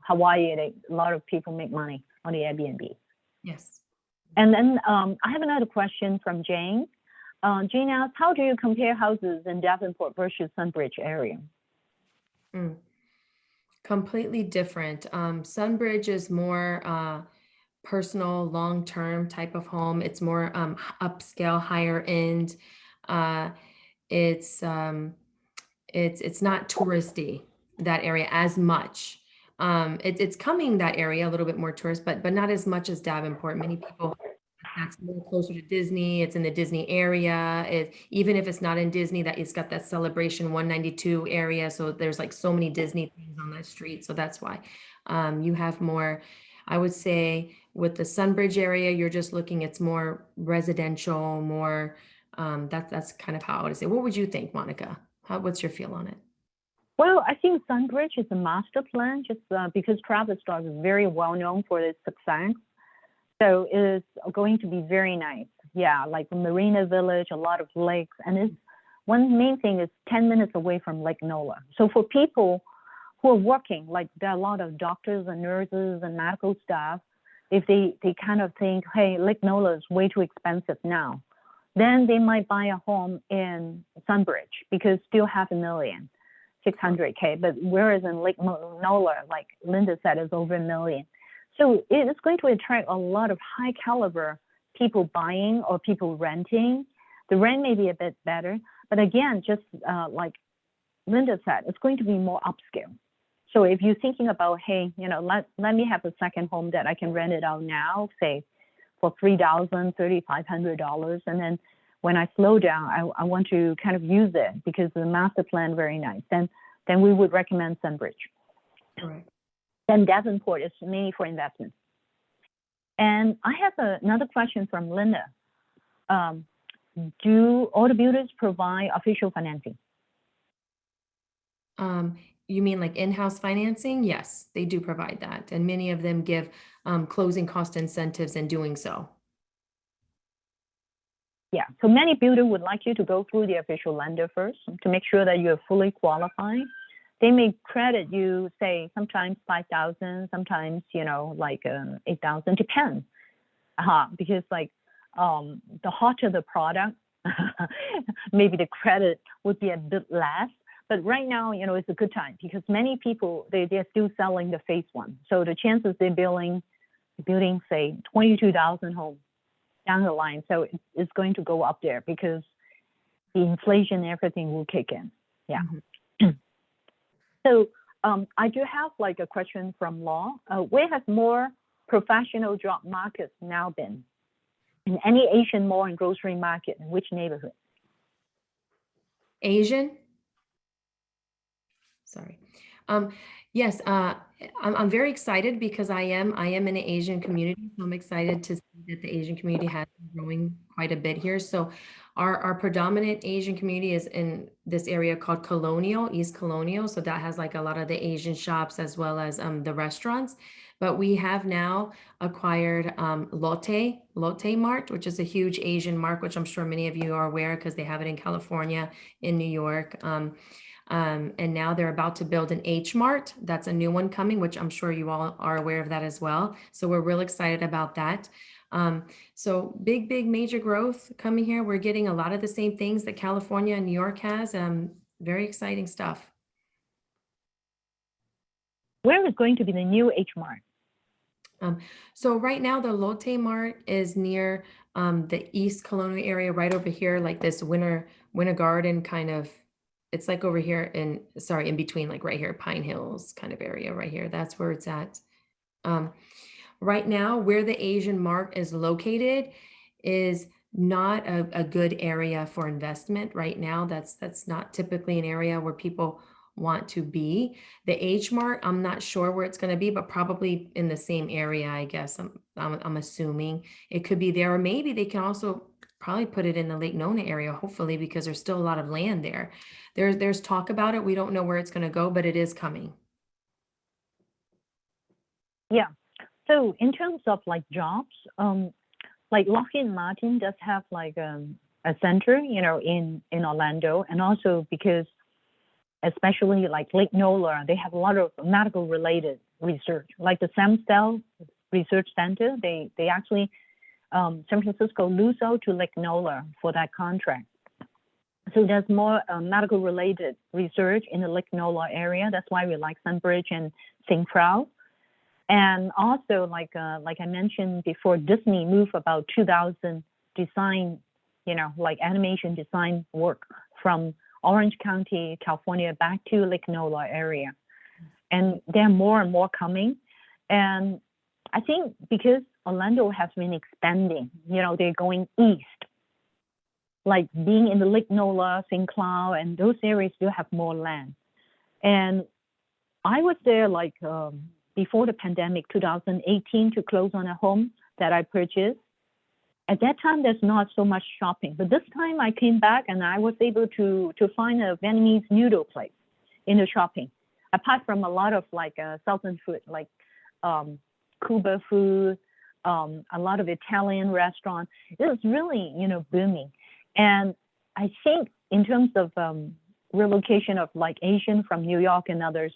A: Hawaii, a lot of people make money on the Airbnb.
C: Yes.
A: And then I have another question from Jane. Jane asks, how do you compare houses in Davenport versus Sunbridge area?
C: Completely different. Sunbridge is more personal, long-term type of home. It's more upscale, higher end. It's not touristy, that area as much. It's coming that area a little bit more tourist, but not as much as Davenport. Many people, that's more closer to Disney. It's in the Disney area. Even if it's not in Disney, that it's got that Celebration 192 area. So there's like so many Disney things on that street. So that's why you have more. I would say with the Sunbridge area, you're just looking. It's more residential, more. That's kind of how I would say. What would you think, Monica? What's your feel on it?
A: Well, I think Sunbridge is a master plan just because Travis Dock is very well known for its success. So it is going to be very nice. Yeah, like Marina Village, a lot of lakes. And it's one main thing is 10 minutes away from Lake Nola. So for people who are working, like there are a lot of doctors and nurses and medical staff, if they kind of think, hey, Lake Nola is way too expensive now, then they might buy a home in Sunbridge because still $500,600K. But whereas in Lake Nola, like Linda said, is over $1 million. So it's going to attract a lot of high caliber people buying or people renting. The rent may be a bit better, but again, just like Linda said, it's going to be more upscale. So if you're thinking about, hey, let me have a second home that I can rent it out now, say for $3,000, $3,500, and then when I slow down, I want to kind of use it because the master plan very nice. Then we would recommend Sunbridge.
C: Correct.
A: Then Davenport is mainly for investment. And I have another question from Linda. Do all the builders provide official financing?
C: You mean like in-house financing? Yes, they do provide that. And many of them give closing cost incentives in doing so.
A: Yeah, so many builders would like you to go through the official lender first to make sure that you're fully qualified. They may credit you, say, sometimes 5,000, sometimes, like 8,000, depends. Because like the hotter the product, maybe the credit would be a bit less. But right now, it's a good time because many people, they're still selling the phase one. So the chances they're building, say, 22,000 homes down the line. So it's going to go up there because the inflation, everything will kick in. Yeah. Mm-hmm. So I do have like a question from Law. Where has more professional job markets now been? In any Asian mall and grocery market, in which neighborhood?
C: Asian? Sorry. Yes, I'm very excited because I am in an Asian community. So I'm excited to see that the Asian community has been growing quite a bit here. So our predominant Asian community is in this area called Colonial, East Colonial. So that has like a lot of the Asian shops as well as the restaurants. But we have now acquired Lotte Mart, which is a huge Asian mart, which I'm sure many of you are aware because they have it in California, in New York. And now they're about to build an H Mart. That's a new one coming, which I'm sure you all are aware of that as well. So we're real excited about that. So big major growth coming here. We're getting a lot of the same things that California and New York has. Very exciting stuff.
A: Where is going to be the new H Mart?
C: So right now the Lotte Mart is near the East Colonial area, right over here, like this Winter Garden kind of. It's like over here in between, like right here, Pine Hills kind of area right here. That's where it's at. Right now, where the Asian Mart is located is not a good area for investment right now. That's not typically an area where people want to be. The H Mart, I'm not sure where it's going to be, but probably in the same area, I guess. I'm assuming it could be there, or maybe they can also probably put it in the Lake Nona area, hopefully, because there's still a lot of land there. There's talk about it. We don't know where it's going to go, but it is coming.
A: Yeah. So in terms of like jobs, like Lockheed Martin does have like a center, in Orlando, and also because especially like Lake Nola, they have a lot of medical related research, like the stem cell research center. They actually San Francisco lose out to Lake Nola for that contract. So there's more medical related research in the Lake Nola area. That's why we like Sunbridge and St. Cloud. And also, like I mentioned before, Disney moved about 2,000 design, like animation design work from Orange County, California, back to Lake Nola area. And there are more and more coming. And I think because Orlando has been expanding, they're going east. Like being in the Lake Nola, St. Cloud, and those areas still have more land. And I was there like before the pandemic, 2018, to close on a home that I purchased. At that time, there's not so much shopping, but this time I came back and I was able to find a Vietnamese noodle place in the shopping. Apart from a lot of like Southern food, like Cuba food, a lot of Italian restaurants. It was really, booming. And I think in terms of relocation of like Asian from New York and others,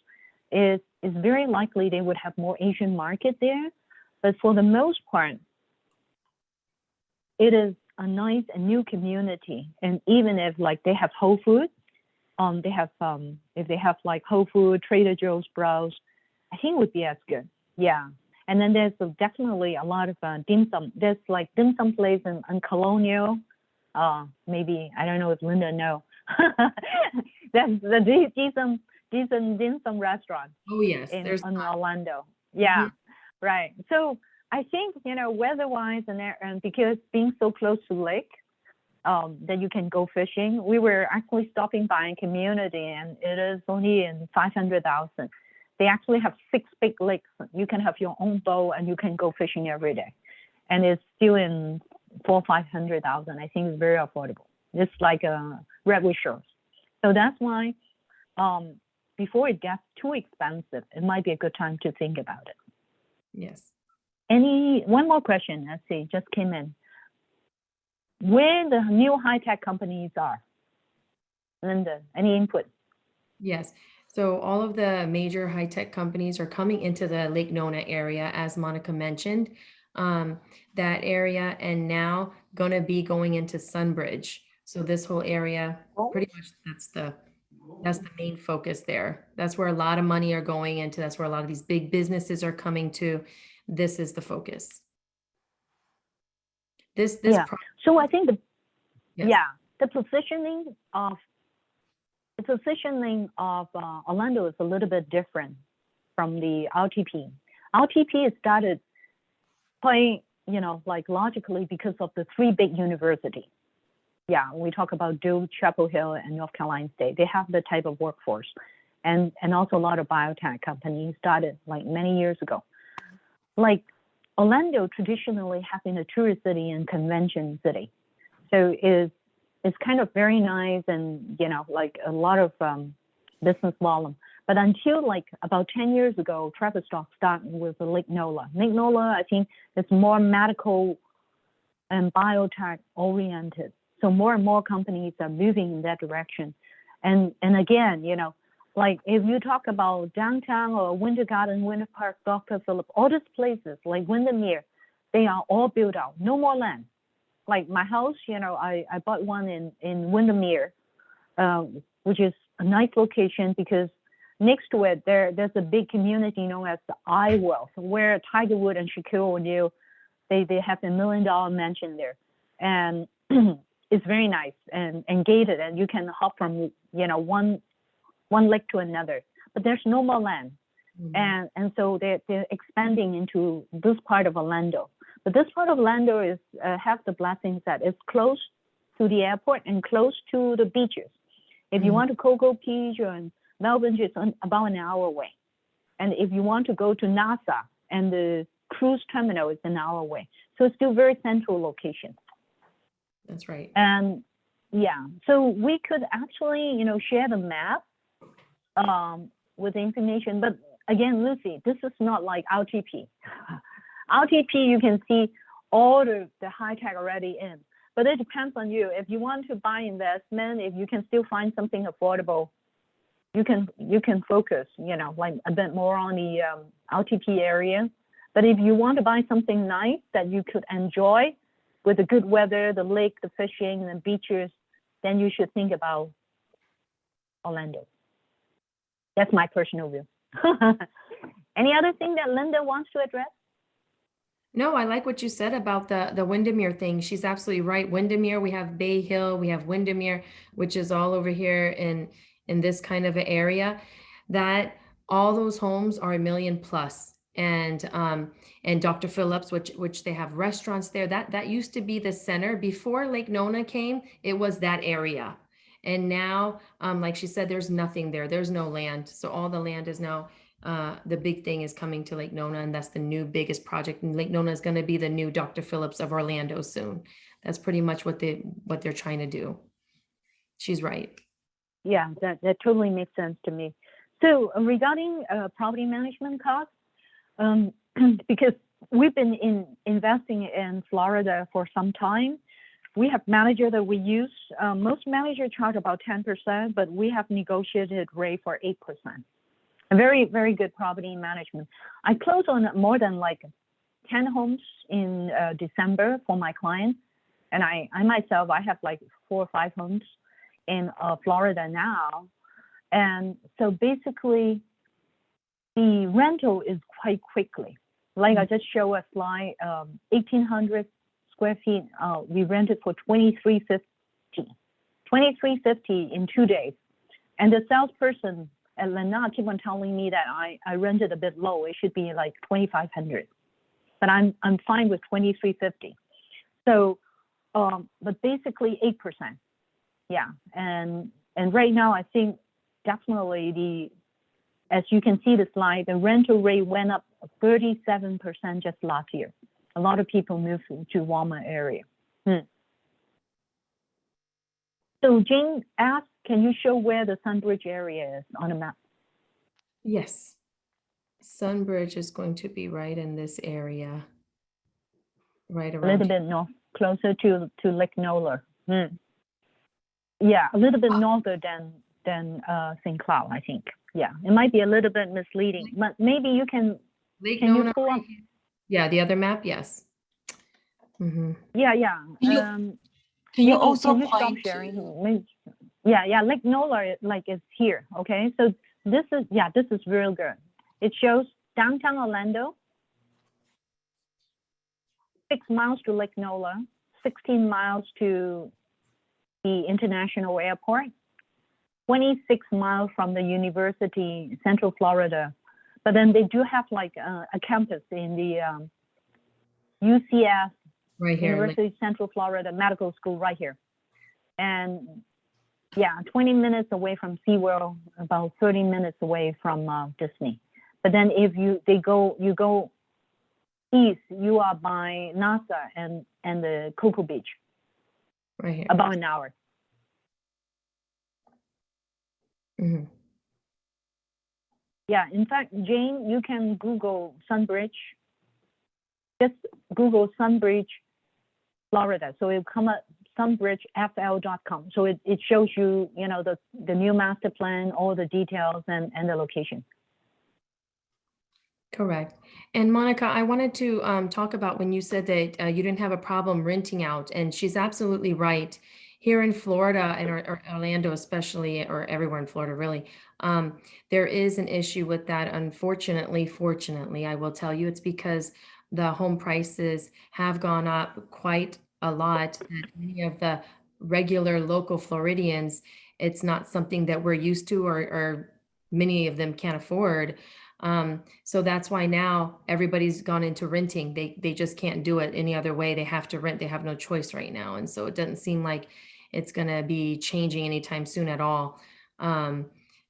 A: is very likely they would have more Asian market there. But for the most part, it is a nice and new community. And even if like they have Whole Foods, they have if they have like Whole Foods, Trader Joe's, Sprouts, I think it would be as good. Yeah. And then there's definitely a lot of dim sum. There's like dim sum place in Colonial. Maybe, I don't know if Linda know. That's the decent dim sum restaurant.
C: Oh yes,
A: in
C: not.
A: Orlando. Yeah, right. So I think weather-wise and because being so close to lake, that you can go fishing. We were actually stopping by a community, and it is only in 500,000. They actually have 6 big lakes. You can have your own boat, and you can go fishing every day, and it's still in 400,000-500,000. I think it's very affordable. It's like a Redwood Shores. So that's why before it gets too expensive, it might be a good time to think about it.
C: Yes.
A: One more question, let's see, just came in. Where the new high-tech companies are? Linda, any input?
C: Yes. So all of the major high-tech companies are coming into the Lake Nona area, as Monica mentioned, that area, and now going to be going into Sunbridge. So this whole area, pretty much that's the main focus there. That's where a lot of money are going into. That's where a lot of these big businesses are coming to. This is the focus.
A: So I think
C: yes.
A: the positioning of Orlando is a little bit different from the RTP. RTP started quite, like logically because of the 3 big universities. Yeah, we talk about Duke, Chapel Hill, and North Carolina State. They have the type of workforce, and also a lot of biotech companies started like many years ago. Like Orlando traditionally has been a tourist city and convention city, so it's kind of very nice and like a lot of business volume. But until like about 10 years ago, Travis Stock started with the Lake Nola. Lake Nola, I think, is more medical and biotech oriented. So more and more companies are moving in that direction. And again, like if you talk about downtown or Winter Garden, Winter Park, Dr. Phillips, all these places like Windermere, they are all built out, no more land. Like my house, I bought one in Windermere, which is a nice location because next to it, there's a big community known as the Iwell, where Tiger Woods and Shaquille O'Neal, they have a $1 million mansion there. And it's very nice and gated, and you can hop from, one lake to another, but there's no more land.
C: Mhm.
A: And so they're expanding into this part of Orlando. But this part of Orlando is have the blessings that it's close to the airport and close to the beaches. If you
C: Mhm.
A: want to Cocoa Beach or Melbourne, it's about an hour away. And if you want to go to Nassau and the cruise terminal, it's an hour away. So it's still very central location.
C: That's right.
A: And yeah, so we could actually, share the map with the information. But again, Lucy, this is not like RTP. RTP, you can see all the high tech already in, but it depends on you. If you want to buy investment, if you can still find something affordable, you can focus, like a bit more on the RTP area. But if you want to buy something nice that you could enjoy with the good weather, the lake, the fishing, the beaches, then you should think about Orlando. That's my personal view. Any other thing that Linda wants to address?
C: No, I like what you said about the Windermere thing. She's absolutely right. Windermere, we have Bay Hill, we have Windermere, which is all over here in this kind of an area. That all those homes are $1 million plus. And Dr. Phillips, which they have restaurants there. That used to be the center before Lake Nona came. It was that area. And now, like she said, there's nothing there. There's no land. So all the land is now, the big thing is coming to Lake Nona, and that's the new biggest project. And Lake Nona is going to be the new Dr. Phillips of Orlando soon. That's pretty much what they're trying to do. She's right.
A: Yeah, that totally makes sense to me. So regarding property management costs, because we've been investing in Florida for some time, we have manager that we use. Most managers charge about 10%, but we have negotiated rate for 8%. A very, very good property management. I closed on more than like 10 homes in December for my clients. And I myself, I have like 4 or 5 homes in Florida now. And so basically the rental is quite quickly. Like I just show a slide, 1,800 square feet, we rented for $2,350 in 2 days. And the salesperson at Lennart keep on telling me that I rented a bit low. It should be like 2,500, but I'm fine with 2,350. So, but basically 8%. Yeah, and right now I think definitely as you can see the slide, the rental rate went up 37% just last year. A lot of people moved to Walmart area. So Jane asked, can you show where the Sunbridge area is on the map?
C: Yes. Sunbridge is going to be right in this area, right
A: A
C: around
A: little
C: here.
A: bit north, closer to Lake Nola. Yeah, a little bit norther than St. Cloud, I think. Yeah, it might be a little bit misleading, but maybe you can.
C: Lake
A: Can you
C: Nona
A: pull
C: right
A: up?
C: here. Yeah, the other map, yes. Mm-hmm.
A: Yeah.
D: Can you
A: Maybe
D: also
A: can you stop
D: point
A: sharing?
D: to
A: Yeah. Lake Nola is here. Okay, so this is real good. It shows downtown Orlando, 6 miles to Lake Nola, 16 miles to the international airport, 26 miles from the University, Central Florida. But then they do have like a campus in the UCF,
C: Right here.
A: University of Central Florida Medical School right here. And yeah, 20 minutes away from SeaWorld, about 30 minutes away from Disney. But then if you go east, you are by NASA and the Cocoa Beach,
C: Right here.
A: about an hour.
C: Mm-hmm.
A: Yeah, in fact, Jane, you can Google Sunbridge. Just Google Sunbridge, Florida. So it'll come up sunbridgefl.com. So it shows you, you know, the new master plan, all the details and the location.
C: Correct. And Monica, I wanted to talk about when you said that you didn't have a problem renting out, and she's absolutely right. Here in Florida and or Orlando especially, or everywhere in Florida really, there is an issue with that. Unfortunately, fortunately, I will tell you, it's because the home prices have gone up quite a lot. That many of the regular local Floridians, it's not something that we're used to, or many of them can't afford. So that's why now everybody's gone into renting. They just can't do it any other way. They have to rent. They have no choice right now. And so it doesn't seem like it's going to be changing anytime soon at all.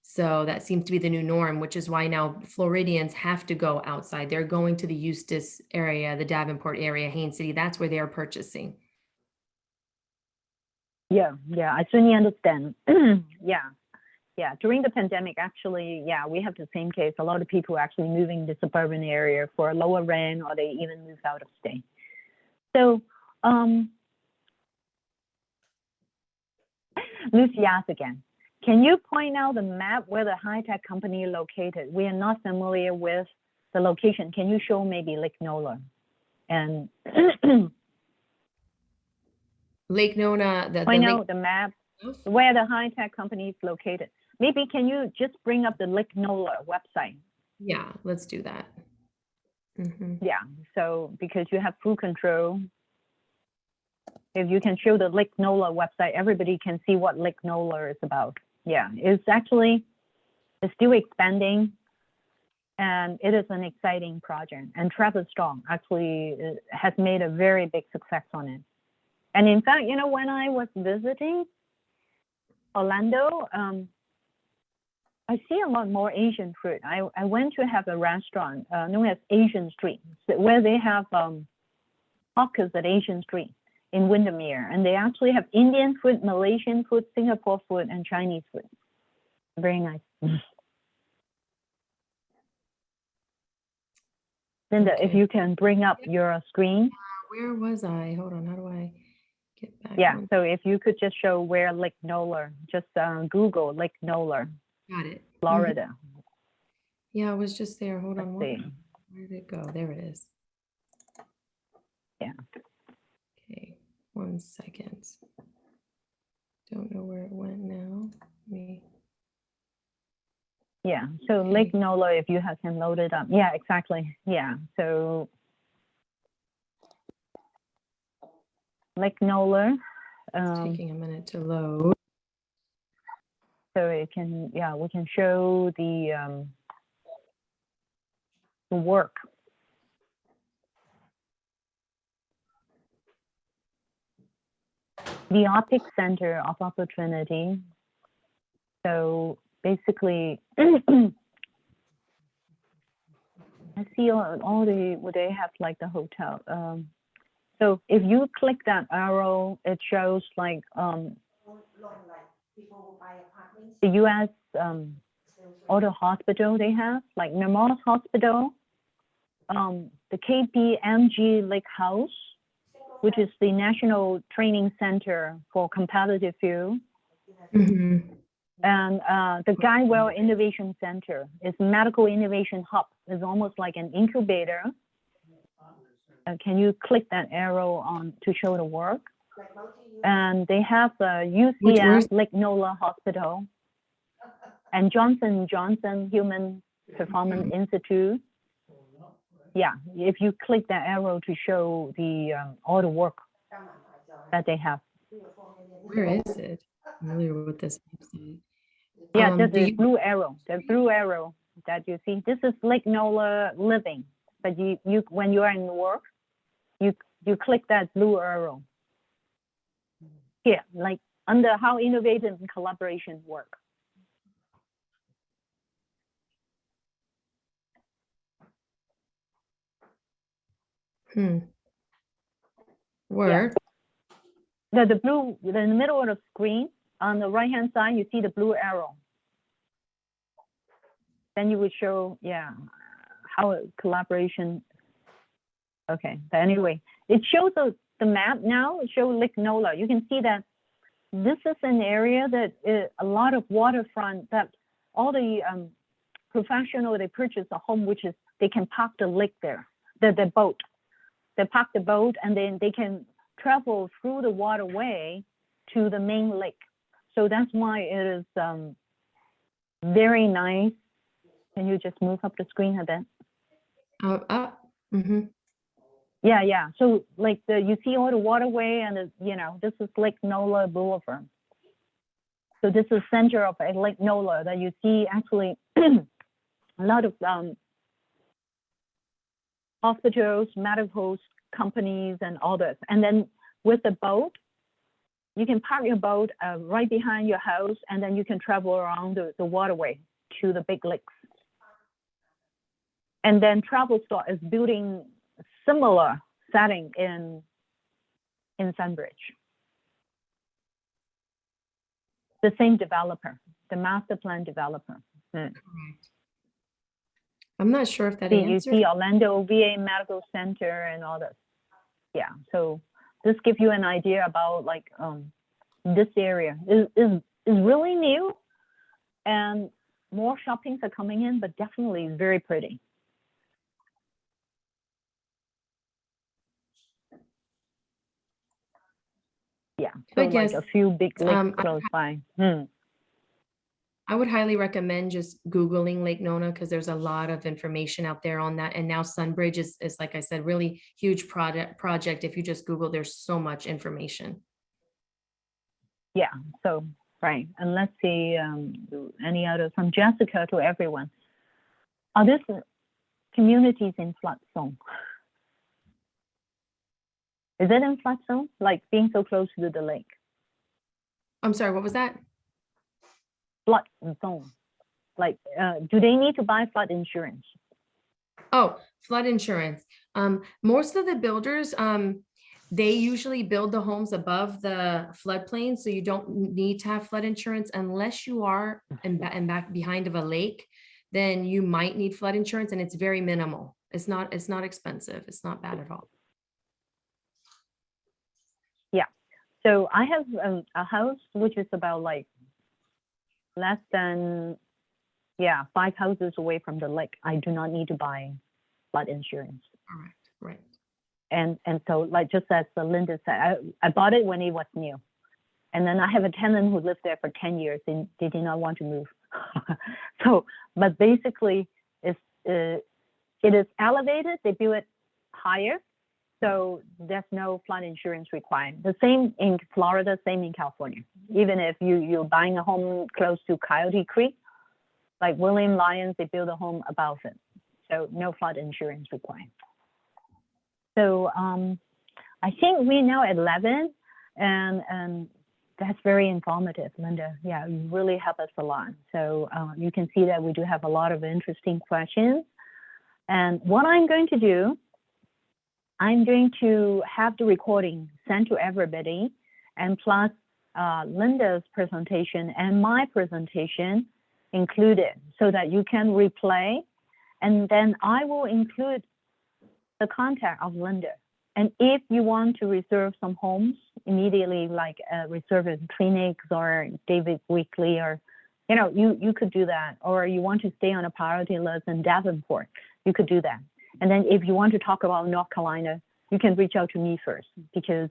C: So that seems to be the new norm, which is why now Floridians have to go outside. They're going to the Eustis area, the Davenport area, Haines City. That's where they are purchasing.
A: Yeah, I certainly understand. Yeah, during the pandemic, actually, yeah, we have the same case. A lot of people actually moving to suburban area for a lower rent, or they even move out of state. So, Lucy asked again, can you point out the map where the high-tech company is located? We are not familiar with the location. Can you show maybe Lake Nola? And
C: Lake Nona,
A: point out the map where the high-tech company is located. Maybe can you just bring up the Lake Nola website?
C: Yeah, let's do that.
A: Yeah, so because you have full control, if you can show the Lake Nola website, everybody can see what Lake Nola is about. Yeah, it's still expanding, and it is an exciting project. And Travis Strong actually has made a very big success on it. And in fact, you know, when I was visiting Orlando, I see a lot more Asian food. I went to have a restaurant known as Asian Street, where they have hawkers at Asian Street in Windermere, and they actually have Indian food, Malaysian food, Singapore food, and Chinese food. Very nice. Linda, if you can bring up your screen.
C: Where was I? Hold on, how do I get back?
A: Yeah, so if you could just show where Lake Nola, just Google Lake Nola.
C: Got it.
A: Florida.
C: Yeah, I was just there. Hold on.
A: Let's see.
C: Where did it go? There it is.
A: Yeah.
C: Okay, 1 second. Don't know where it went now.
A: Yeah, so
C: Okay.
A: Lake Nola, if you can load it up. Yeah, exactly. Yeah, so Lake Nola.
C: It's taking a minute to load.
A: So it can, yeah, we can show the work. The Optic Center of Opportunity. So basically, I see all the, well, they have like the hotel. So if you click that arrow, it shows like the U.S. All the hospital they have, like Nemours Hospital, the KPMG Lake House, which is the National Training Center for Competitive Field. And the Guywell Innovation Center is Medical Innovation Hub. It's almost like an incubator. Can you click that arrow on to show the work? And they have the UCF Lake Nola Hospital and Johnson & Johnson Human Performance Institute. Yeah, if you click that arrow to show the all the work that they have.
C: Where is it? I'm familiar with this website.
A: Yeah, the blue arrow that you see. This is Lake Nola Living, but you when you are in work, you click that blue arrow. Here, like under how innovative and collaboration work.
C: Where?
A: Yeah. The blue, in the middle of the screen, on the right hand side, you see the blue arrow. Then you would show, yeah, how collaboration. Okay, but anyway, it shows the map now show Lake Nola. You can see that this is an area that is a lot of waterfront, that all the professional, they purchase a home, which is they can park the lake there, the boat. They park the boat and then they can travel through the waterway to the main lake. So that's why it is very nice. Can you just move up the screen a bit?
C: Mhm.
A: Yeah. So like you see all the waterway and this is Lake Nola Boulevard. So this is center of Lake Nola that you see actually a lot of hospitals, medical companies, and all this. And then with the boat, you can park your boat right behind your house, and then you can travel around the waterway to the big lakes. And then Travelstock is building similar setting in Sunbridge. The same developer, the master plan developer.
C: Correct. I'm not sure if that
A: You
C: answered.
A: see Orlando VA Medical Center and all this. Yeah, so this gives you an idea about like this area is really new, and more shoppings are coming in, but definitely very pretty. Yeah, so
C: But
A: like
C: yes,
A: a few big lakes
C: I-
A: close by.
C: I would highly recommend just Googling Lake Nona because there's a lot of information out there on that. And now Sunbridge is like I said, really huge project. If you just Google, there's so much information.
A: Yeah, so right. And let's see any others from Jessica to everyone. Are there communities in flood zone? Is it in flood zone? Like being so close to the lake?
C: I'm sorry, what was that?
A: Flood zone. Like, do they need to buy flood insurance?
C: Oh, flood insurance. Most of the builders, they usually build the homes above the floodplain, so you don't need to have flood insurance unless you are in back behind of a lake. Then you might need flood insurance, and it's very minimal. It's not expensive. It's not bad at all.
A: Yeah. So I have a house which is about like less than 5 houses away from the lake. I do not need to buy flood insurance.
C: Correct. Right.
A: And so like just as Linda said, I bought it when it was new. And then I have a tenant who lived there for 10 years and they did not want to move. So, but basically it is elevated, they build it higher. So there's no flood insurance required. The same in Florida, same in California. Even if you're buying a home close to Coyote Creek, like William Lyons, they build a home above it. So no flood insurance required. So I think we're now at 11, and that's very informative, Linda. Yeah, you really help us a lot. So you can see that we do have a lot of interesting questions. And what I'm going to do, I'm going to have the recording sent to everybody, and plus Linda's presentation and my presentation included so that you can replay. And then I will include the contact of Linda. And if you want to reserve some homes immediately, like reserve in Phoenix or David Weekly, or, you could do that. Or you want to stay on a priority list in Davenport, you could do that. And then if you want to talk about North Carolina, you can reach out to me first, because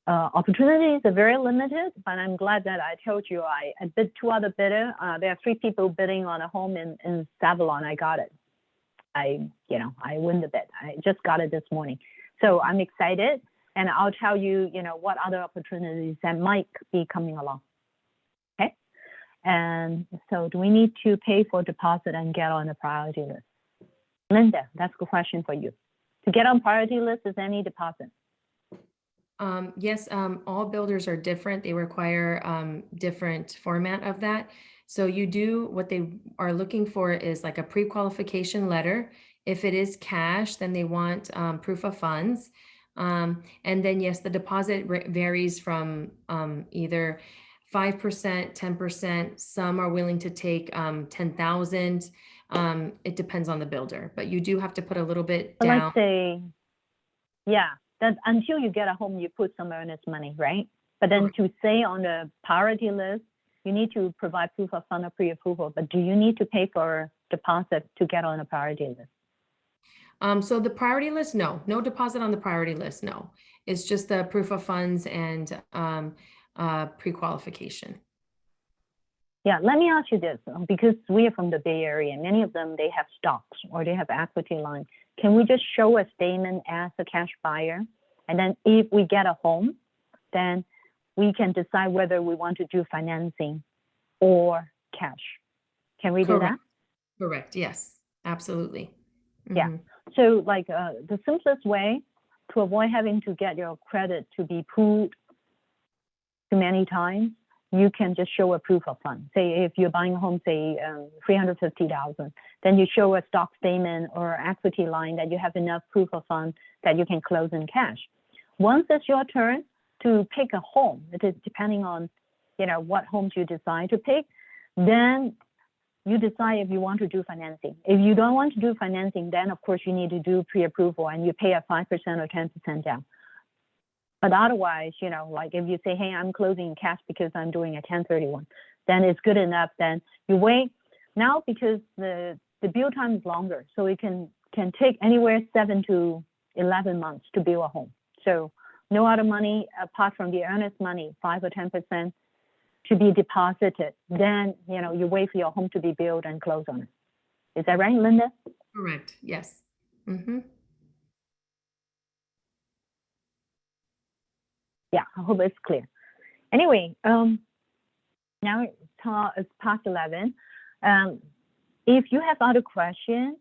A: opportunities are very limited, but I'm glad that I told you I bid 2 other bidder. There are 3 people bidding on a home in Savalon. I got it. I win the bid. I just got it this morning. So I'm excited, and I'll tell you, what other opportunities that might be coming along. Okay. And so do we need to pay for deposit and get on the priority list? Linda, that's a good question for you. To get on priority list, is any deposit?
C: Yes, all builders are different. They require different format of that. So what they are looking for is like a pre-qualification letter. If it is cash, then they want proof of funds. And then yes, the deposit varies from either 5%, 10%. Some are willing to take 10,000. It depends on the builder, but you do have to put a little bit down.
A: Let's say, that until you get a home, you put some earnest money, right? But then to stay on the priority list, you need to provide proof of fund or pre-approval. But do you need to pay for deposit to get on a priority list?
C: So the priority list, no deposit on the priority list, no. It's just the proof of funds and pre-qualification.
A: Yeah, let me ask you this, because we are from the Bay Area, many of them, they have stocks or they have equity line. Can we just show a statement as a cash buyer? And then if we get a home, then we can decide whether we want to do financing or cash. Can we do that?
C: Correct, yes, absolutely.
A: Yeah.
C: Mhm.
A: So like the simplest way to avoid having to get your credit to be pulled too many times, you can just show a proof of fund. Say if you're buying a home, say $350,000, then you show a stock statement or equity line that you have enough proof of fund that you can close in cash. Once it's your turn to pick a home, it is depending on, you know, what homes you decide to pick, then you decide if you want to do financing. If you don't want to do financing, then of course you need to do pre-approval and you pay a 5% or 10% down. But otherwise, you know, like if you say, hey, I'm closing in cash because I'm doing a 1031, then it's good enough. Then you wait now because the build time is longer. So it can take anywhere 7 to 11 months to build a home. So no other money apart from the earnest money, 5 or 10% to be deposited. Then, you know, you wait for your home to be built and close on it. Is that right, Linda?
C: Correct, yes. Mm-hmm.
A: Yeah, I hope it's clear. Anyway, now it's past 11. If you have other questions,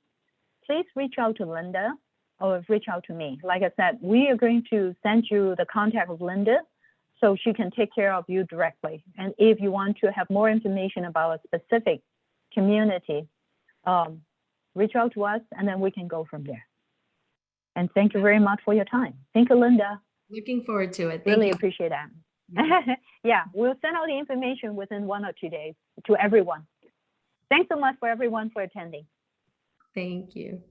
A: please reach out to Linda or reach out to me. Like I said, we are going to send you the contact of Linda so she can take care of you directly. And if you want to have more information about a specific community, reach out to us and then we can go from there. And thank you very much for your time. Thank you, Linda.
C: Looking forward to it. Thank
A: Really
C: you.
A: appreciate that. Yeah, we'll send out the information within 1 or 2 days to everyone. Thanks so much for everyone for attending.
C: Thank you.